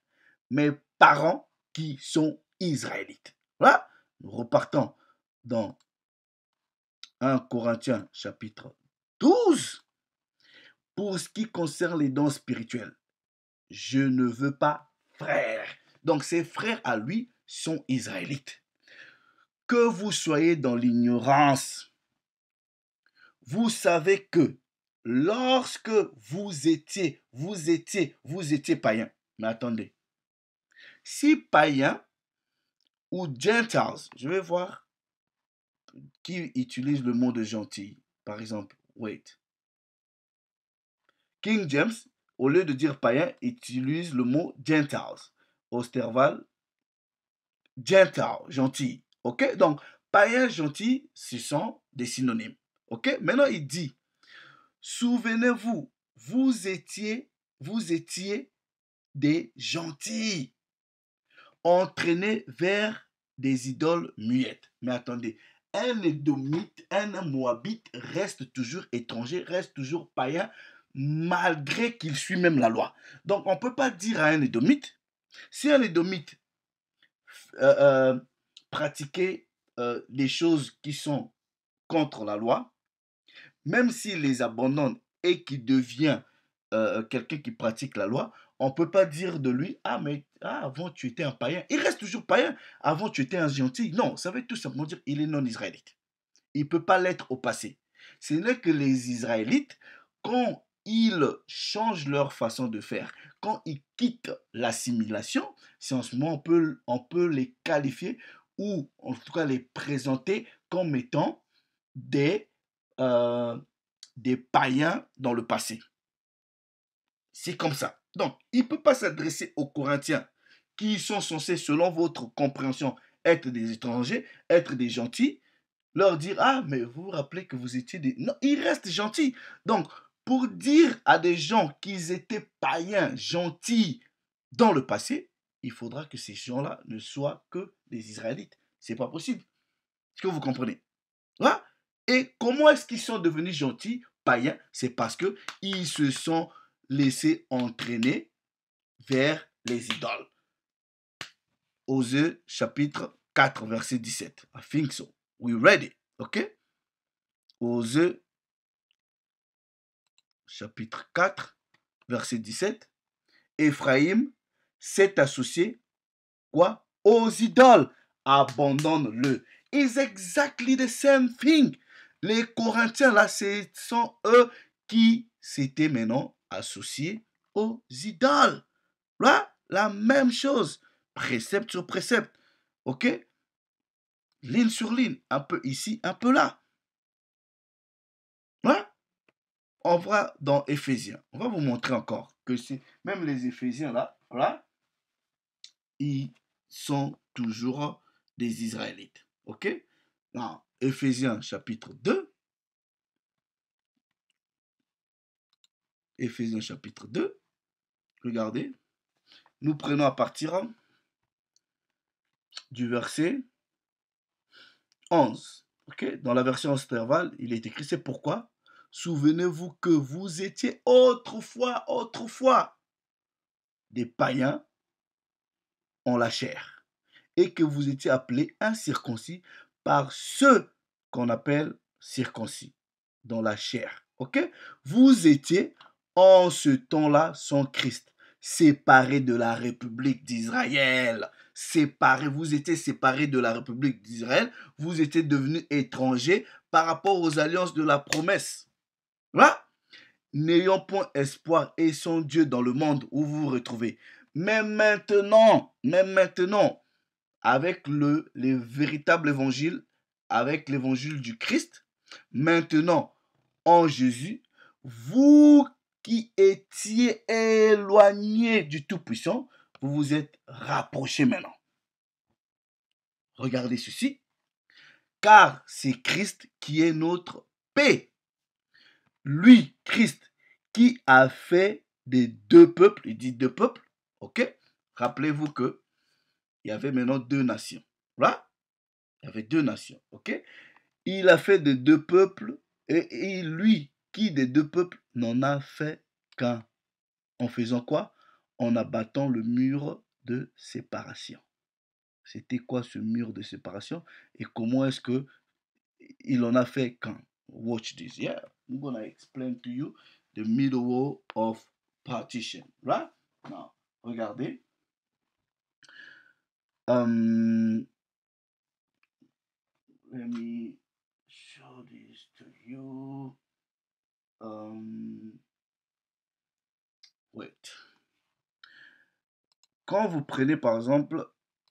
mes parents qui sont israélites. Là, nous repartons dans 1 Corinthiens chapitre 12. Pour ce qui concerne les dons spirituels, je ne veux pas frère. Donc ses frères à lui sont israélites. Que vous soyez dans l'ignorance, vous savez que lorsque vous étiez païen, mais attendez, Si païen ou Gentiles, je vais voir qui utilise le mot de gentil. Par exemple, wait. King James, au lieu de dire païen, utilise le mot Gentiles. Osterval, Gentile, gentil. Ok? Donc, païen, gentil, ce sont des synonymes. Ok? Maintenant, il dit, souvenez-vous, vous étiez des gentils, entraînés vers des idoles muettes. Mais attendez, un Édomite, un Moabite reste toujours étranger, reste toujours païen, malgré qu'il suit même la loi. Donc, on ne peut pas dire à un Édomite, si un Édomite euh, euh, pratiquait des choses qui sont contre la loi, même s'il les abandonne et qu'il devient quelqu'un qui pratique la loi, on ne peut pas dire de lui, ah mais avant tu étais un païen. Il reste toujours païen. Avant tu étais un gentil. Non, ça veut tout simplement dire il est non israélite. Il ne peut pas l'être au passé. Ce n'est que les Israélites, quand ils changent leur façon de faire, quand ils quittent l'assimilation, c'est en ce moment on peut les qualifier ou en tout cas les présenter comme étant des, euh, des païens dans le passé. C'est comme ça. Donc, il ne peut pas s'adresser aux Corinthiens qui sont censés, selon votre compréhension, être des étrangers, être des gentils, leur dire, ah, mais vous vous rappelez que vous étiez des... Non, ils restent gentils. Donc, pour dire à des gens qu'ils étaient païens, gentils dans le passé, il faudra que ces gens-là ne soient que des Israélites. C'est pas possible. Est-ce que vous comprenez? Là. Et comment est-ce qu'ils sont devenus gentils, païens? C'est parce qu'ils se sont laissés entraîner vers les idoles. Osée chapitre 4, verset 17. I think so. We read it. OK? Osée chapitre 4, verset 17. Éphraïm s'est associé, quoi? Aux idoles. Abandonne-le. It's exactly the same thing. Les Corinthiens, là, ce sont eux qui s'étaient maintenant associés aux idoles. Là, la même chose. Précepte sur précepte. OK? Ligne sur ligne. Un peu ici, un peu là. Là, on va dans Éphésiens. On va vous montrer encore que c'est même les Éphésiens là, ils sont toujours des Israélites. OK? Dans Éphésiens chapitre 2. Éphésiens chapitre 2. Regardez. Nous prenons à partir du verset 11. OK? Dans la version Osterval, il est écrit, c'est pourquoi souvenez-vous que vous étiez autrefois, des païens en la chair, et que vous étiez appelés incirconcis par ceux qu'on appelle circoncis, dans la chair. Ok? Vous étiez en ce temps-là sans Christ, séparés de la République d'Israël. Séparés, vous étiez séparés de la République d'Israël, vous étiez devenus étrangers par rapport aux alliances de la promesse. Là, n'ayant point espoir et son Dieu dans le monde où vous vous retrouvez. Même maintenant, avec le véritable évangile, avec l'évangile du Christ, maintenant, en Jésus, vous qui étiez éloignés du Tout-Puissant, vous vous êtes rapprochés maintenant. Regardez ceci, car c'est Christ qui est notre paix. Lui, Christ, qui a fait des deux peuples, il dit deux peuples, ok? Rappelez-vous que il y avait maintenant deux nations. Là, il y avait deux nations, ok? Il a fait des deux peuples et lui, qui des deux peuples, n'en a fait qu'un. En faisant quoi? En abattant le mur de séparation. C'était quoi ce mur de séparation? Et comment est-ce que il en a fait qu'un? Watch this. Yeah, I'm gonna explain to you the middle wall of partition. Right? Now, regardez. Let me show this to you. Wait. quand vous prenez par exemple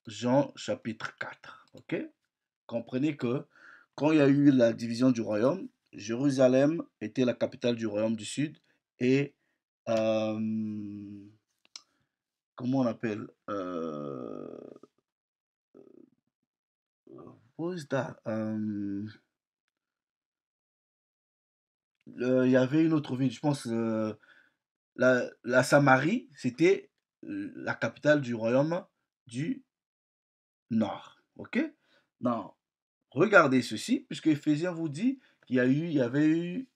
Jean chapitre 4, ok? Comprenez que quand il y a eu la division du royaume, Jérusalem était la capitale du royaume du sud et euh, comment on appelle what is that? Il y avait une autre ville, je pense la Samarie, c'était la capitale du royaume du nord, ok? Non, regardez ceci, puisque Éphésiens vous dit il y avait eu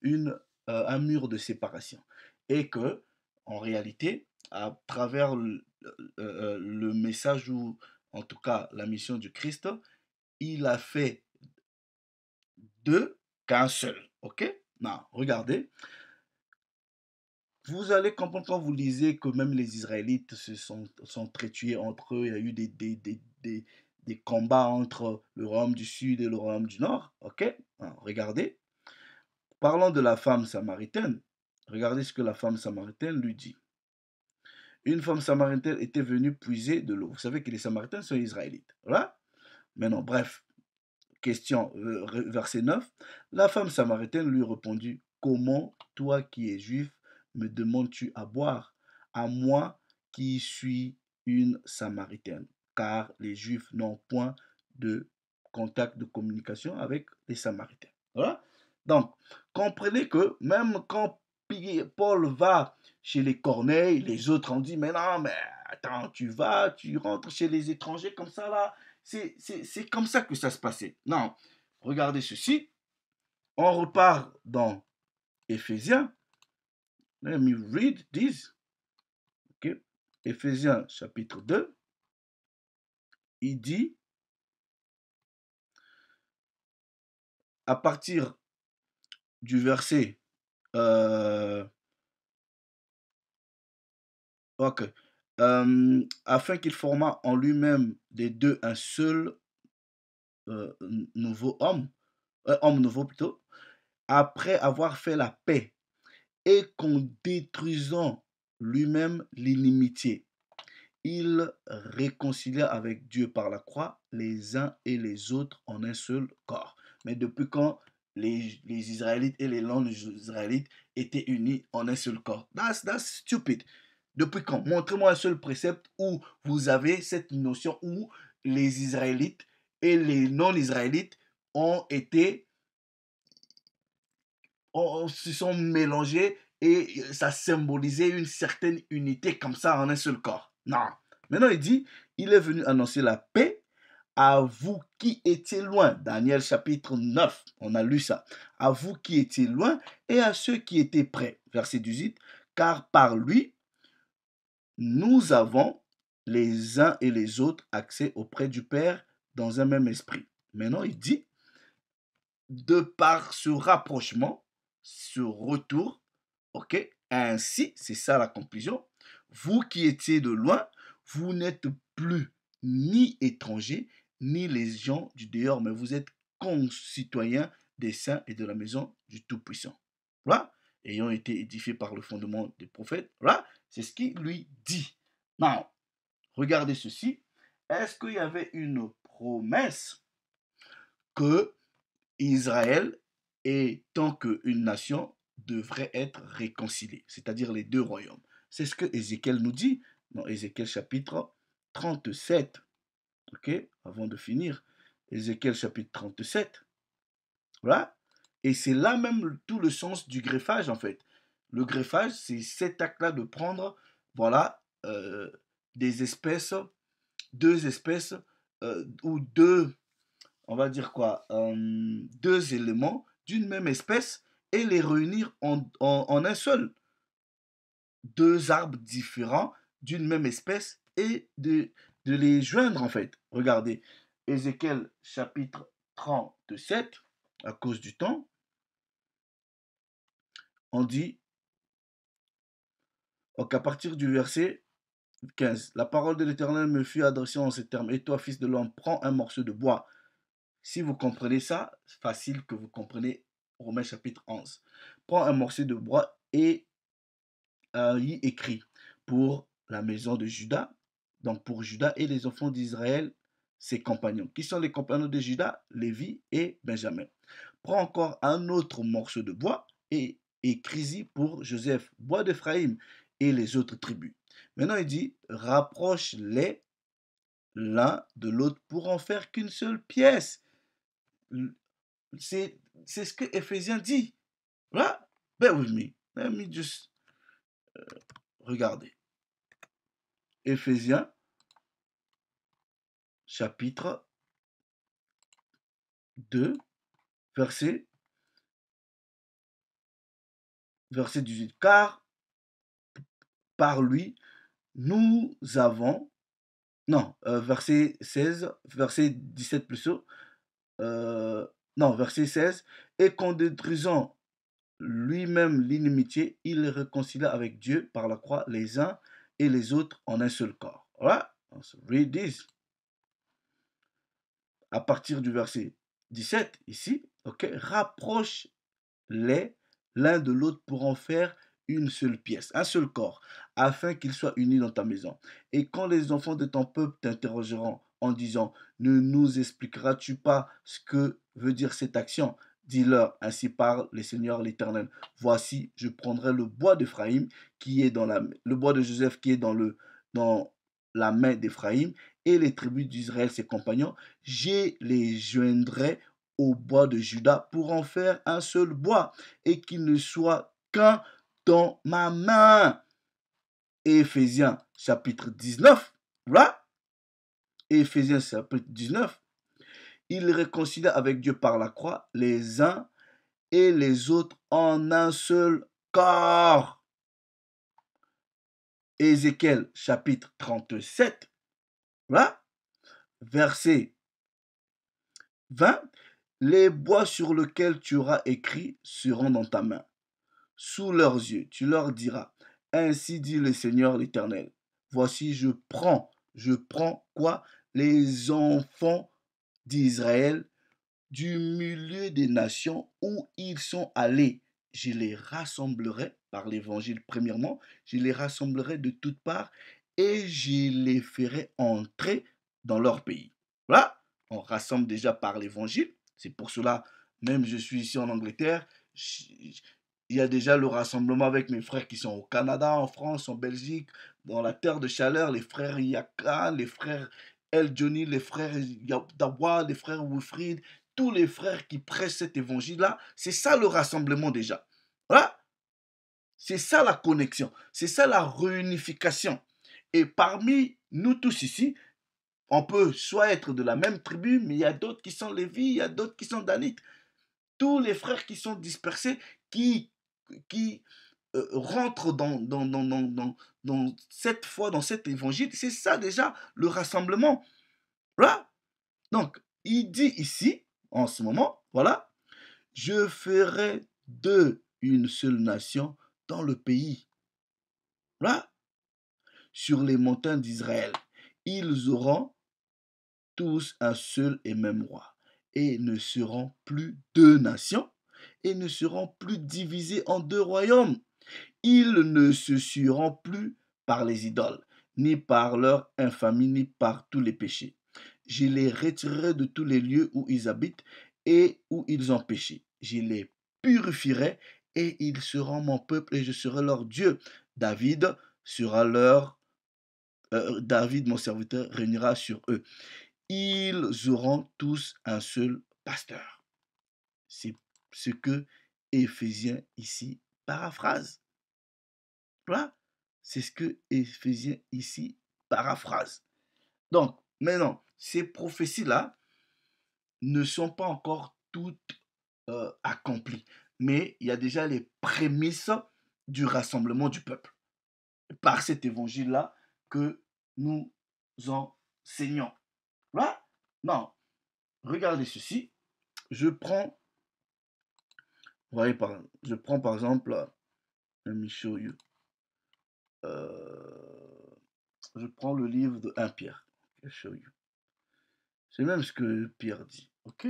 un mur de séparation. Et que, en réalité, à travers le message ou en tout cas la mission du Christ, il a fait deux qu'un seul. Ok? Non, regardez. Vous allez comprendre quand vous lisez que même les Israélites sont tués entre eux. Il y a eu des combats entre le royaume du sud et le royaume du nord. Ok? Non, regardez. Parlant de la femme samaritaine, regardez ce que la femme samaritaine lui dit. Une femme samaritaine était venue puiser de l'eau. Vous savez que les Samaritains sont israélites. Voilà. Maintenant, bref, question, verset 9. La femme samaritaine lui répondit, comment, toi qui es juif, me demandes-tu à boire, à moi qui suis une samaritaine? Car les juifs n'ont point de contact de communication avec les samaritains. Voilà. Donc, comprenez que même quand Paul va chez les Corneilles, les autres ont dit, mais non, mais attends, tu rentres chez les étrangers comme ça là. C'est comme ça que ça se passait. Non, regardez ceci. On repart dans Éphésiens. Let me read this. Okay. Éphésiens chapitre 2. Il dit, à partir du verset ok. Afin qu'il forma en lui-même des deux un seul nouveau homme nouveau plutôt, après avoir fait la paix et qu'en détruisant lui-même l'inimitié, il réconcilia avec Dieu par la croix les uns et les autres en un seul corps. Mais depuis quand les Israélites et les non-Israélites étaient unis en un seul corps? That's stupid. Depuis quand? Montrez-moi un seul précepte où vous avez cette notion où les Israélites et les non-Israélites ont été, se sont mélangés et ça symbolisait une certaine unité comme ça en un seul corps. Non. Maintenant, il dit, il est venu annoncer la paix à vous qui étiez loin. Daniel chapitre 9, on a lu ça. À vous qui étiez loin et à ceux qui étaient près. Verset 18. Car par lui, nous avons les uns et les autres accès auprès du Père dans un même esprit. Maintenant, il dit, de par ce rapprochement, ce retour, ok, ainsi, c'est ça la conclusion, vous qui étiez de loin, vous n'êtes plus ni étrangers, ni les gens du dehors, mais vous êtes concitoyens des saints et de la maison du Tout-Puissant. Voilà, ayant été édifiés par le fondement des prophètes, voilà, c'est ce qu'il lui dit. Maintenant, regardez ceci, est-ce qu'il y avait une promesse que Israël, et tant qu'une nation, devrait être réconciliée, c'est-à-dire les deux royaumes? C'est ce que Ézéchiel nous dit dans Ézéchiel chapitre 37. Ok, avant de finir, Ézéchiel chapitre 37. Voilà. Et c'est là même tout le sens du greffage en fait. Le greffage, c'est cet acte-là de prendre, voilà, des espèces, deux espèces ou deux, on va dire quoi, deux éléments d'une même espèce et les réunir en un seul. Deux arbres différents d'une même espèce et de les joindre en fait. Regardez, Ézéchiel chapitre 37, à cause du temps, on dit, donc à partir du verset 15, la parole de l'Éternel me fut adressée en ces termes, et toi, fils de l'homme, prends un morceau de bois. Si vous comprenez ça, c'est facile que vous comprenez Romains chapitre 11. Prends un morceau de bois et y écrit pour la maison de Judas, donc pour Juda, et les enfants d'Israël, ses compagnons. Qui sont les compagnons de Juda? Lévi et Benjamin. Prends encore un autre morceau de bois et écris-y pour Joseph, bois d'Éphraïm et les autres tribus. Maintenant, il dit, rapproche-les l'un de l'autre pour en faire qu'une seule pièce. C'est ce que Éphésiens dit. Là, bear with me. Let me just regardez. Éphésiens, chapitre 2, verset 18. Car par lui, nous avons... Non, verset 16, verset 17 plutôt. Non, verset 16. Et qu'en détruisant lui-même l'inimitié, il réconcilia avec Dieu par la croix les uns et les autres en un seul corps. Voilà. Read this. À partir du verset 17, ici, ok, rapproche-les l'un de l'autre pour en faire une seule pièce, un seul corps, afin qu'ils soient unis dans ta maison. Et quand les enfants de ton peuple t'interrogeront en disant, ne nous expliqueras-tu pas ce que veut dire cette action? Dis-leur, ainsi parle le Seigneur l'Éternel. Voici, je prendrai le bois d'Éphraïm qui est le bois de Joseph qui est dans la main d'Éphraïm et les tribus d'Israël, ses compagnons, je les joindrai au bois de Juda pour en faire un seul bois et qu'il ne soit qu'un dans ma main. Éphésiens chapitre 19, voilà. Éphésiens chapitre 19, il réconcilia avec Dieu par la croix les uns et les autres en un seul corps. Ézéchiel chapitre 37, voilà. Verset 20, les bois sur lesquels tu auras écrit seront dans ta main. Sous leurs yeux, tu leur diras, ainsi dit le Seigneur l'Éternel. Voici, je prends quoi? Les enfants d'Israël du milieu des nations où ils sont allés. Je les rassemblerai par l'évangile premièrement, je les rassemblerai de toutes parts et je les ferai entrer dans leur pays. Voilà, on rassemble déjà par l'évangile. C'est pour cela, même je suis ici en Angleterre, il y a déjà le rassemblement avec mes frères qui sont au Canada, en France, en Belgique, dans la terre de chaleur, les frères Yaka, les frères El Johnny, les frères Dawa, les frères Wilfried, tous les frères qui prêchent cet évangile-là, c'est ça le rassemblement déjà. Voilà, c'est ça la connexion, c'est ça la réunification. Et parmi nous tous ici, on peut soit être de la même tribu, mais il y a d'autres qui sont Lévi, il y a d'autres qui sont Danites. Tous les frères qui sont dispersés, qui rentrent dans cette foi, dans cet évangile, c'est ça déjà le rassemblement. Voilà. Donc, il dit ici, en ce moment, voilà, je ferai d'eux une seule nation dans le pays. Voilà. Sur les montagnes d'Israël, ils auront tous un seul et même roi, et ne seront plus deux nations, et ne seront plus divisés en deux royaumes. Ils ne se sueront plus par les idoles, ni par leur infamie, ni par tous les péchés. Je les retirerai de tous les lieux où ils habitent et où ils ont péché. Je les purifierai et ils seront mon peuple et je serai leur Dieu. David sera David, mon serviteur, régnera sur eux. Ils auront tous un seul pasteur. C'est ce que Éphésiens ici paraphrase. Voilà. C'est ce que Éphésiens ici paraphrase. Donc, maintenant, ces prophéties-là ne sont pas encore toutes accomplies. Mais il y a déjà les prémices du rassemblement du peuple. Par cet évangile-là que nous enseignons. Voilà. Non. Regardez ceci. Je prends, je prends par exemple, let me show you. Je prends le livre de 1 Pierre. Show you. C'est même ce que Pierre dit. Ok?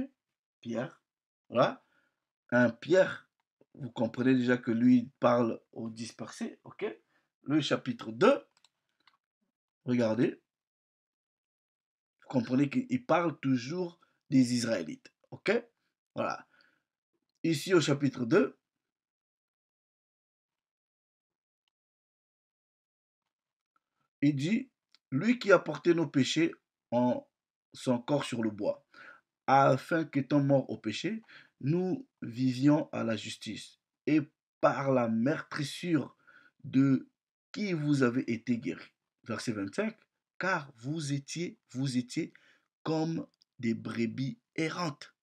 Pierre. Voilà. 1 Pierre. Vous comprenez déjà que lui parle aux dispersés. Ok? Le chapitre 2. Regardez. comprenez qu'il parle toujours des Israélites. OK? Voilà. Ici au chapitre 2, il dit, lui qui a porté nos péchés en son corps sur le bois, afin qu'étant morts au péché, nous vivions à la justice. Et par la meurtrissure de qui vous avez été guéris. Verset 25, car vous étiez comme des brebis errantes,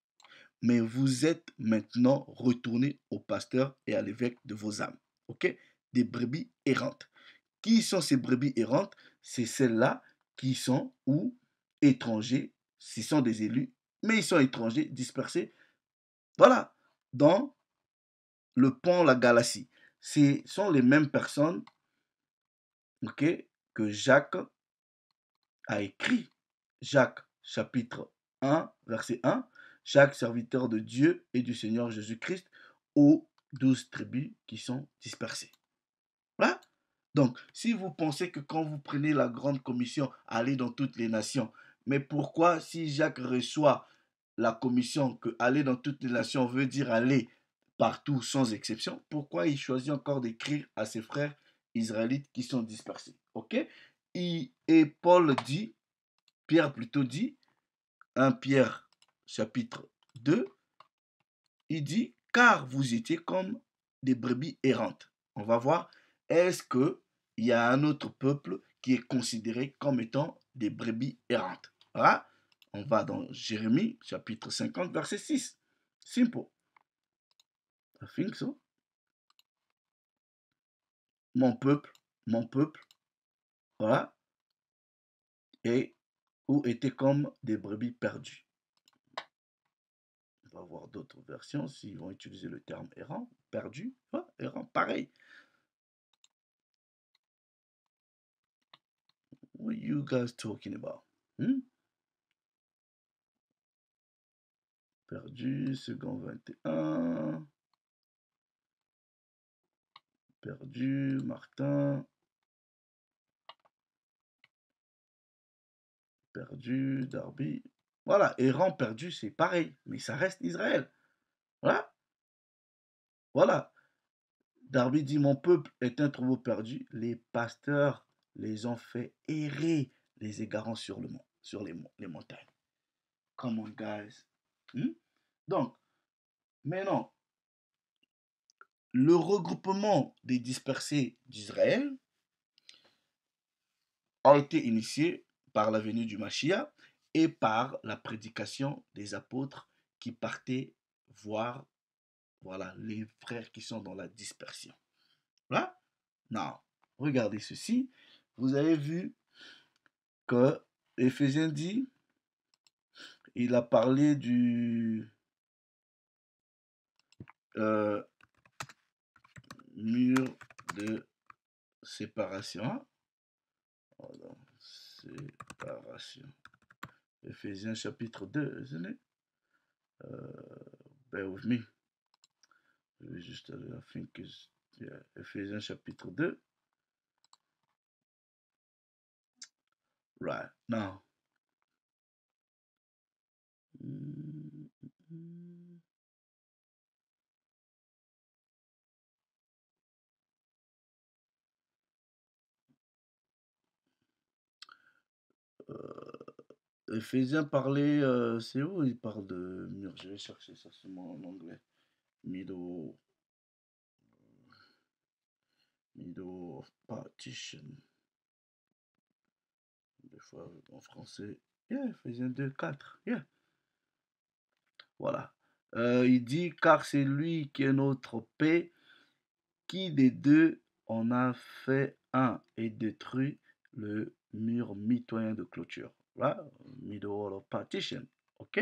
mais vous êtes maintenant retournés au pasteur et à l'évêque de vos âmes. Ok? Des brebis errantes. Qui sont ces brebis errantes? C'est celles-là qui sont ou étrangers, ce sont des élus, mais ils sont étrangers, dispersés, voilà, dans le pont, la Galatie. Ce sont les mêmes personnes, ok, que Jacques a écrit. Jacques, chapitre 1, verset 1. Jacques, serviteur de Dieu et du Seigneur Jésus-Christ, aux 12 tribus qui sont dispersées. Voilà. Donc, si vous pensez que quand vous prenez la grande commission, allez dans toutes les nations, mais pourquoi si Jacques reçoit la commission que aller dans toutes les nations veut dire aller partout sans exception, pourquoi il choisit encore d'écrire à ses frères israélites qui sont dispersés? Ok? Et Paul dit, Pierre plutôt dit, 1 Pierre chapitre 2, il dit, car vous étiez comme des brebis errantes. On va voir, est-ce qu'il y a un autre peuple qui est considéré comme étant des brebis errantes? Voilà. On va dans Jérémie, chapitre 50, verset 6. Simple. I think so. Mon peuple, voilà, et ou étaient comme des brebis perdues. On va voir d'autres versions s'ils vont utiliser le terme errant, perdu, errant, pareil. What are you guys talking about? Perdu, second 21. Perdu, Martin. Perdu, Darby. Voilà, errant, perdu, c'est pareil, mais ça reste Israël. Voilà. Voilà. Darby dit, mon peuple est un troupeau perdu. Les pasteurs les ont fait errer, les égarant sur le mont, sur les montagnes. Come on, guys. Donc, maintenant, le regroupement des dispersés d'Israël a été initié par la venue du Mashiach et par la prédication des apôtres qui partaient voir, voilà, les frères qui sont dans la dispersion. Là, non, regardez ceci. Vous avez vu que Éphésiens dit, il a parlé du mur de séparation. Pardon, séparation. Éphésiens chapitre 2, isn't it? Bear with me. Je vais juste aller, I think it's, yeah, Éphésiens chapitre 2. Right, now. Éphésiens parlait, c'est où il parle de mur? Je vais chercher ça seulement en anglais. Middle of partition. Des fois en français. Yeah, Éphésiens 2, 4. Yeah. Voilà. Il dit, car c'est lui qui est notre paix, qui des deux en a fait un et détruit le mur mitoyen de clôture. Right? Middle of partition. OK?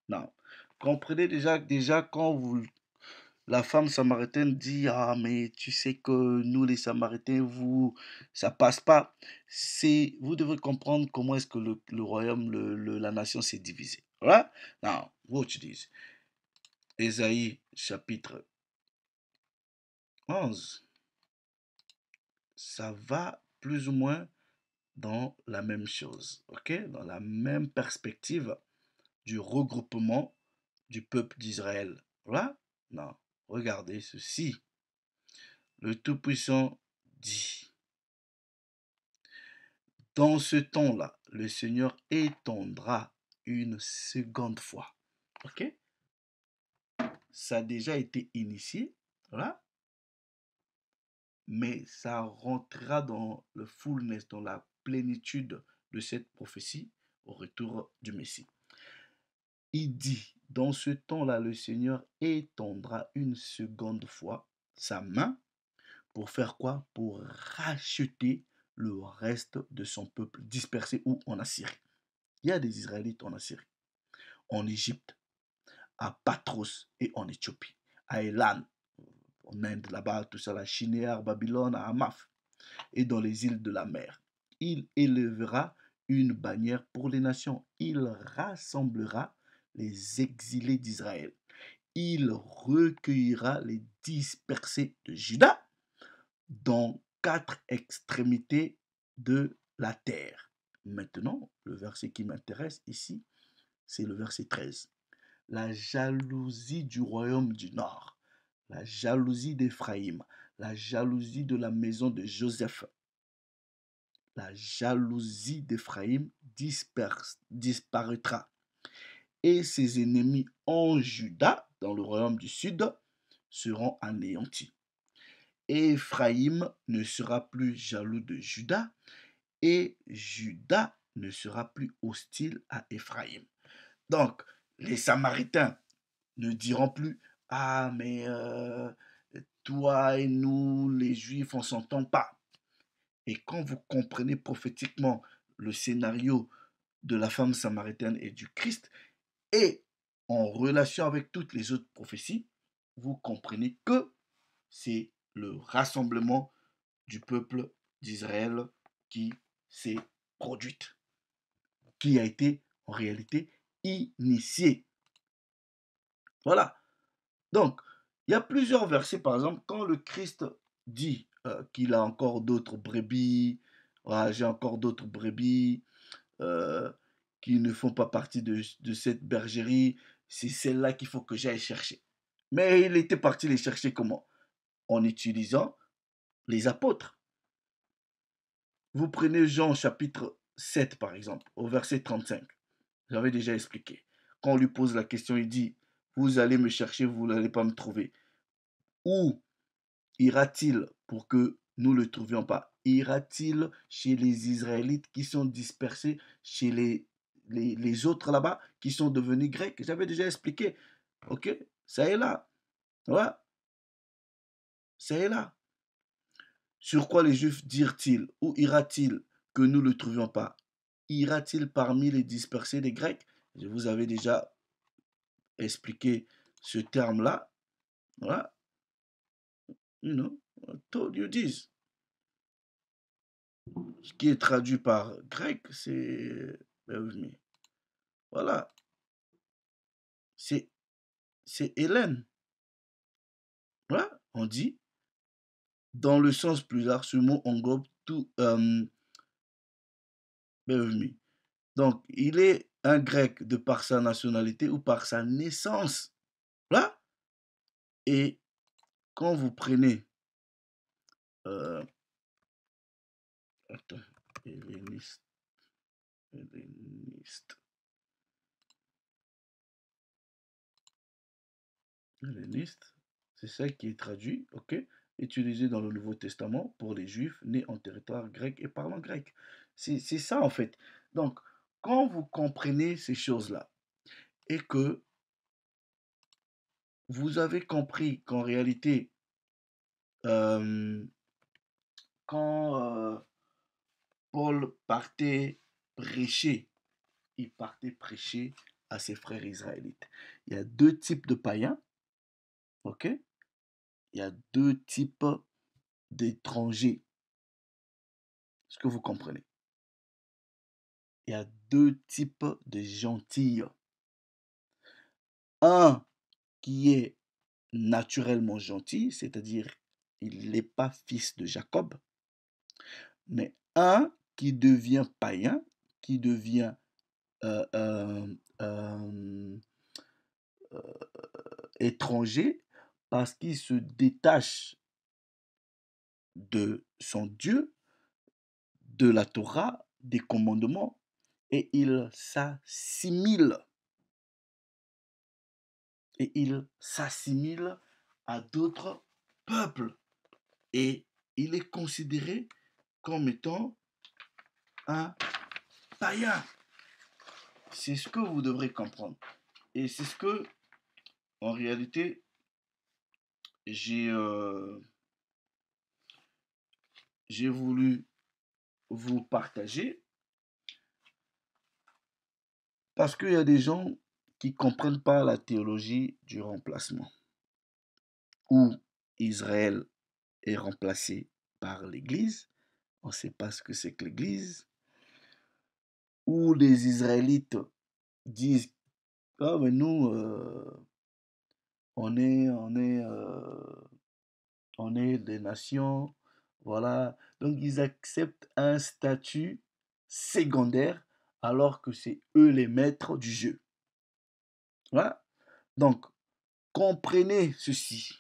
Non. Comprenez déjà quand la femme samaritaine dit, ah, mais tu sais que nous, les Samaritains, ça passe pas. Vous devez comprendre comment est-ce que le royaume, la nation s'est divisée. Right? Now, watch this. Ésaïe, chapitre 11. Ça va plus ou moins dans la même chose, ok? Dans la même perspective du regroupement du peuple d'Israël. Voilà? Non. Regardez ceci. Le Tout-Puissant dit, dans ce temps-là, le Seigneur étendra une seconde fois. Ok? Ça a déjà été initié, voilà, mais ça rentrera dans le fullness, dans la plénitude de cette prophétie au retour du Messie. Il dit, dans ce temps-là, le Seigneur étendra une seconde fois sa main pour faire quoi? Pour racheter le reste de son peuple dispersé ou en Assyrie. Il y a des Israélites en Assyrie, en Égypte, à Patros et en Éthiopie, à Élan, en Inde, là-bas, tout ça, la Shinéar, Babylone, à Hamath, et dans les îles de la mer. Il élèvera une bannière pour les nations. Il rassemblera les exilés d'Israël. Il recueillera les dispersés de Juda dans 4 extrémités de la terre. Maintenant, le verset qui m'intéresse ici, c'est le verset 13. La jalousie du royaume du nord, la jalousie d'Éphraïm, la jalousie de la maison de Joseph, la jalousie d'Éphraïm disparaîtra. Et ses ennemis en Juda, dans le royaume du sud, seront anéantis. Éphraïm ne sera plus jaloux de Juda, et Juda ne sera plus hostile à Éphraïm. Donc, les Samaritains ne diront plus, ah, mais toi et nous, les Juifs, on ne s'entend pas. Et quand vous comprenez prophétiquement le scénario de la femme samaritaine et du Christ, et en relation avec toutes les autres prophéties, vous comprenez que c'est le rassemblement du peuple d'Israël qui s'est produite, qui a été en réalité initié. Voilà. Donc, il y a plusieurs versets, par exemple, quand le Christ dit qu'il a encore d'autres brebis, voilà, j'ai encore d'autres brebis euh, qui ne font pas partie de cette bergerie, c'est celle-là qu'il faut que j'aille chercher. Mais il était parti les chercher comment? En utilisant les apôtres. Vous prenez Jean chapitre 7 par exemple, au verset 35. J'avais déjà expliqué. Quand on lui pose la question, il dit, vous allez me chercher, vous n'allez pas me trouver. Où ira-t-il pour que nous ne le trouvions pas? Ira-t-il chez les Israélites qui sont dispersés, chez les autres là-bas qui sont devenus grecs? J'avais déjà expliqué. Ok? Ça est là. Ouais, ça est là. Sur quoi les Juifs dirent-ils? Où ira-t-il que nous ne le trouvions pas? Ira-t-il parmi les dispersés des Grecs? Je vous avais déjà expliqué ce terme-là. Voilà. You know, I told you this. Ce qui est traduit par grec, c'est. Voilà. C'est Hélène. Voilà. On dit, dans le sens plus large, ce mot englobe tout. Donc, il est un grec de par sa nationalité ou par sa naissance. Voilà. Et quand vous prenez. Attends. Helléniste. Helléniste. Helléniste. C'est ça qui est traduit, ok, utilisé dans le Nouveau Testament pour les Juifs nés en territoire grec et parlant grec. C'est ça en fait. Donc, quand vous comprenez ces choses-là et que vous avez compris qu'en réalité, euh, quand Paul partait prêcher, il partait prêcher à ses frères israélites. Il y a deux types de païens, ok? Il y a deux types d'étrangers. Est-ce que vous comprenez? Il y a deux types de gentils. Un qui est naturellement gentil, c'est-à-dire il n'est pas fils de Jacob, mais un qui devient païen, qui devient euh, euh, euh, étranger, parce qu'il se détache de son Dieu, de la Torah, des commandements, et il s'assimile. Et il s'assimile à d'autres peuples. Et il est considéré comme étant un païen. C'est ce que vous devrez comprendre. Et c'est ce que, en réalité, j'ai voulu vous partager. Parce qu'il y a des gens qui ne comprennent pas la théologie du remplacement. Où Israël est remplacé par l'Église. On ne sait pas ce que c'est que l'Église. Où les Israélites disent ah mais nous on est on est on est des nations, voilà. Donc ils acceptent un statut secondaire alors que c'est eux les maîtres du jeu. Voilà. Donc comprenez ceci.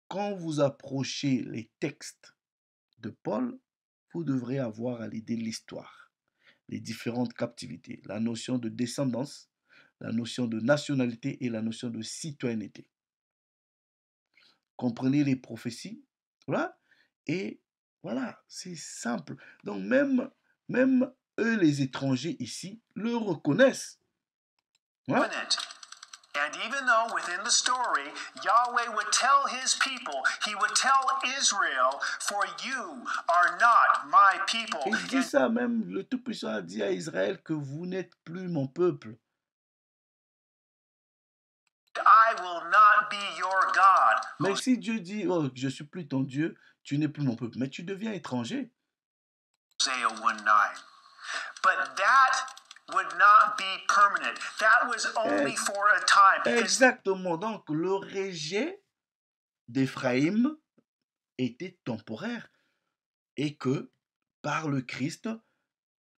Quand vous approchez les textes de Paul, vous devrez avoir à l'idée l'histoire, les différentes captivités, la notion de descendance, la notion de nationalité et la notion de citoyenneté. Comprenez les prophéties, voilà, et voilà, c'est simple. Donc même eux, les étrangers ici, le reconnaissent. Voilà. And even though within the story, Yahweh would tell his people, he would tell Israel, for you are not my people. Il dit ça même, le Tout-Puissant a dit à Israël que vous n'êtes plus mon peuple. I will not be your God. Mais si Dieu dit, oh, je suis plus ton Dieu, tu n'es plus mon peuple, mais tu deviens étranger. Hosea 1:9. But that would not be permanent. That was only for a time. Exactement. Donc, le rejet d'Éphraïm était temporaire et que par le Christ,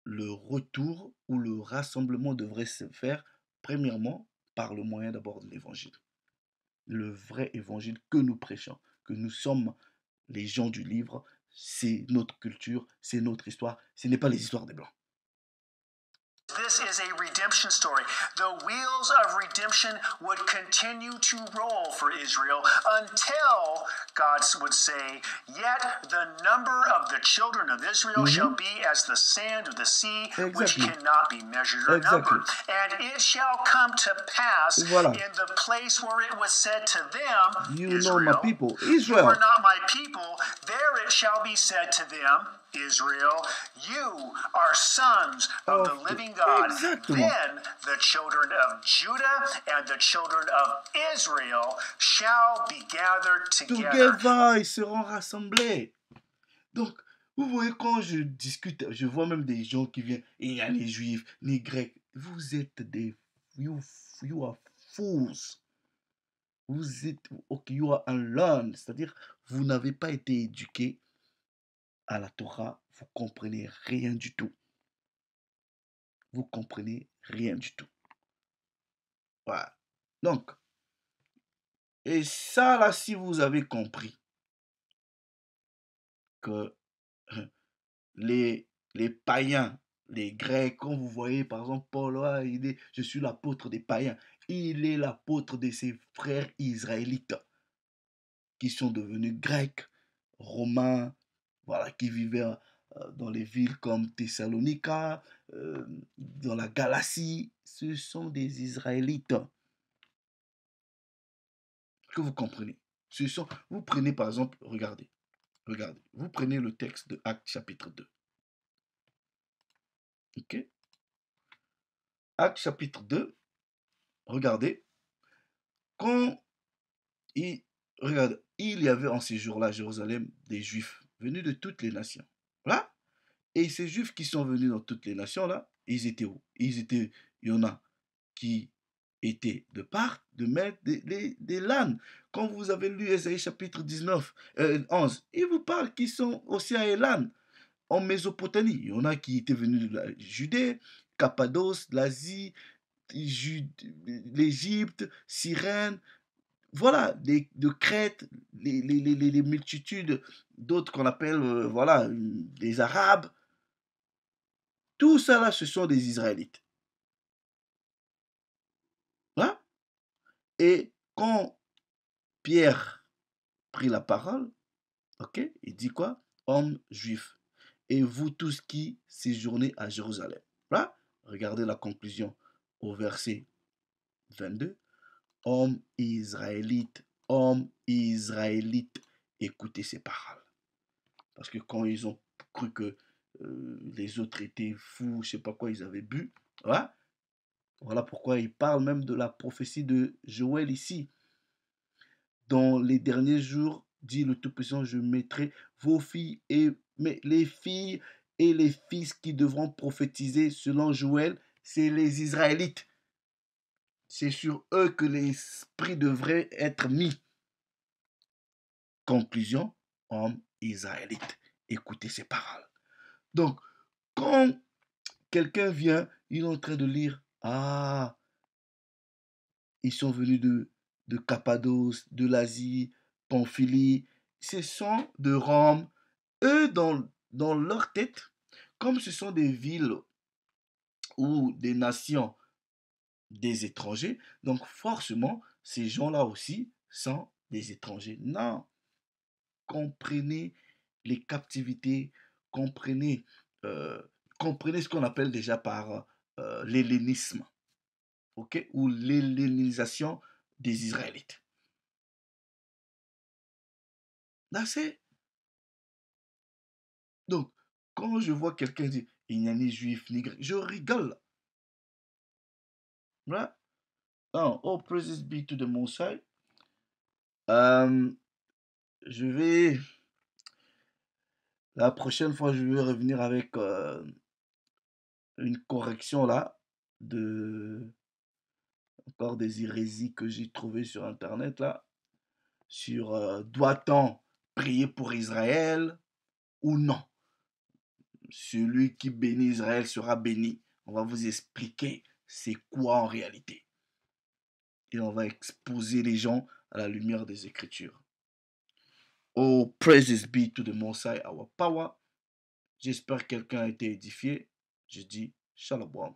le retour ou le rassemblement devrait se faire premièrement par le moyen d'abord de l'évangile. Le vrai évangile que nous prêchons, que nous sommes les gens du livre, c'est notre culture, c'est notre histoire, ce n'est pas les histoires des Blancs. This is a redemption story. The wheels of redemption would continue to roll for Israel until God would say, yet the number of the children of Israel shall be as the sand of the sea, which cannot be measured or numbered. And it shall come to pass in the place where it was said to them, you Israel, know my people, Israel, you are not my people, there it shall be said to them, Israel, you are sons of the living God. Then the children of Judah and the children of Israel shall be gathered together. Ils seront rassemblés. Donc, vous voyez, quand je discute, je vois même des gens qui viennent, et il y a les juifs, les grecs. Vous êtes des... You are fools. Vous êtes... Okay, you are unlearned. C'est-à-dire, vous n'avez pas été éduqués à la Torah, vous comprenez rien du tout. Vous comprenez rien du tout. Voilà. Donc, et ça là, si vous avez compris que les païens, les Grecs, quand vous voyez par exemple Paul, je suis l'apôtre des païens, il est l'apôtre de ses frères israélites qui sont devenus grecs, romains, voilà, qui vivaient dans les villes comme Thessalonica, dans la Galatie. Ce sont des Israélites. Que vous comprenez. Vous prenez par exemple, regardez, vous prenez le texte de Actes chapitre 2. Ok? Actes chapitre 2, regardez, regardez, il y avait en ces jours-là à Jérusalem des Juifs venus de toutes les nations. Voilà. Et ces Juifs qui sont venus dans toutes les nations, là, ils étaient où? Il y en a qui étaient de part, de mettre des l'âne. Quand vous avez lu Ésaïe chapitre 19, 11, il vous parle qu'ils sont aussi à Élan. en Mésopotamie. Il y en a qui étaient venus de la Judée, Cappadoce, l'Asie, l'Égypte, Cyrène, voilà, de Crète, les multitudes d'autres qu'on appelle, voilà, des Arabes. Tout ça là, ce sont des Israélites. Hein? Et quand Pierre prit la parole, ok, il dit quoi? Hommes juifs, et vous tous qui séjournez à Jérusalem. Là, regardez la conclusion au verset 22. Hommes israélites, écoutez ces paroles. Parce que quand ils ont cru que les autres étaient fous, je sais pas quoi, ils avaient bu, voilà, voilà pourquoi il parle même de la prophétie de Joël ici. Dans les derniers jours, dit le Tout-Puissant, je mettrai vos filles mais les filles et les fils qui devront prophétiser selon Joël, c'est les Israélites. C'est sur eux que l'esprit devrait être mis. Conclusion, hommes israélites, écoutez ces paroles. Donc, quand quelqu'un vient, il est en train de lire, ah, ils sont venus de Cappadoce, de l'Asie, Pamphylie, ce sont de Rome. Eux, dans leur tête, comme ce sont des villes ou des nations des étrangers, donc forcément, ces gens-là aussi sont des étrangers. Non, comprenez les captivités, comprenez, euh, comprenez ce qu'on appelle déjà par l'hellénisme, ok, ou l'hellénisation des Israélites. Là, c'est donc quand je vois quelqu'un dire il n'y a ni juif ni grec, je rigole. Right? Oh, all praises be to the Most High. Je vais la prochaine fois, je vais revenir avec une correction là de encore des hérésies que j'ai trouvées sur internet là sur doit-on prier pour Israël ou non. Celui qui bénit Israël sera béni. On va vous expliquer c'est quoi en réalité. Et on va exposer les gens à la lumière des Écritures. Oh, praises be to the Most High, our power. J'espère que quelqu'un a été édifié. Je dis shalom.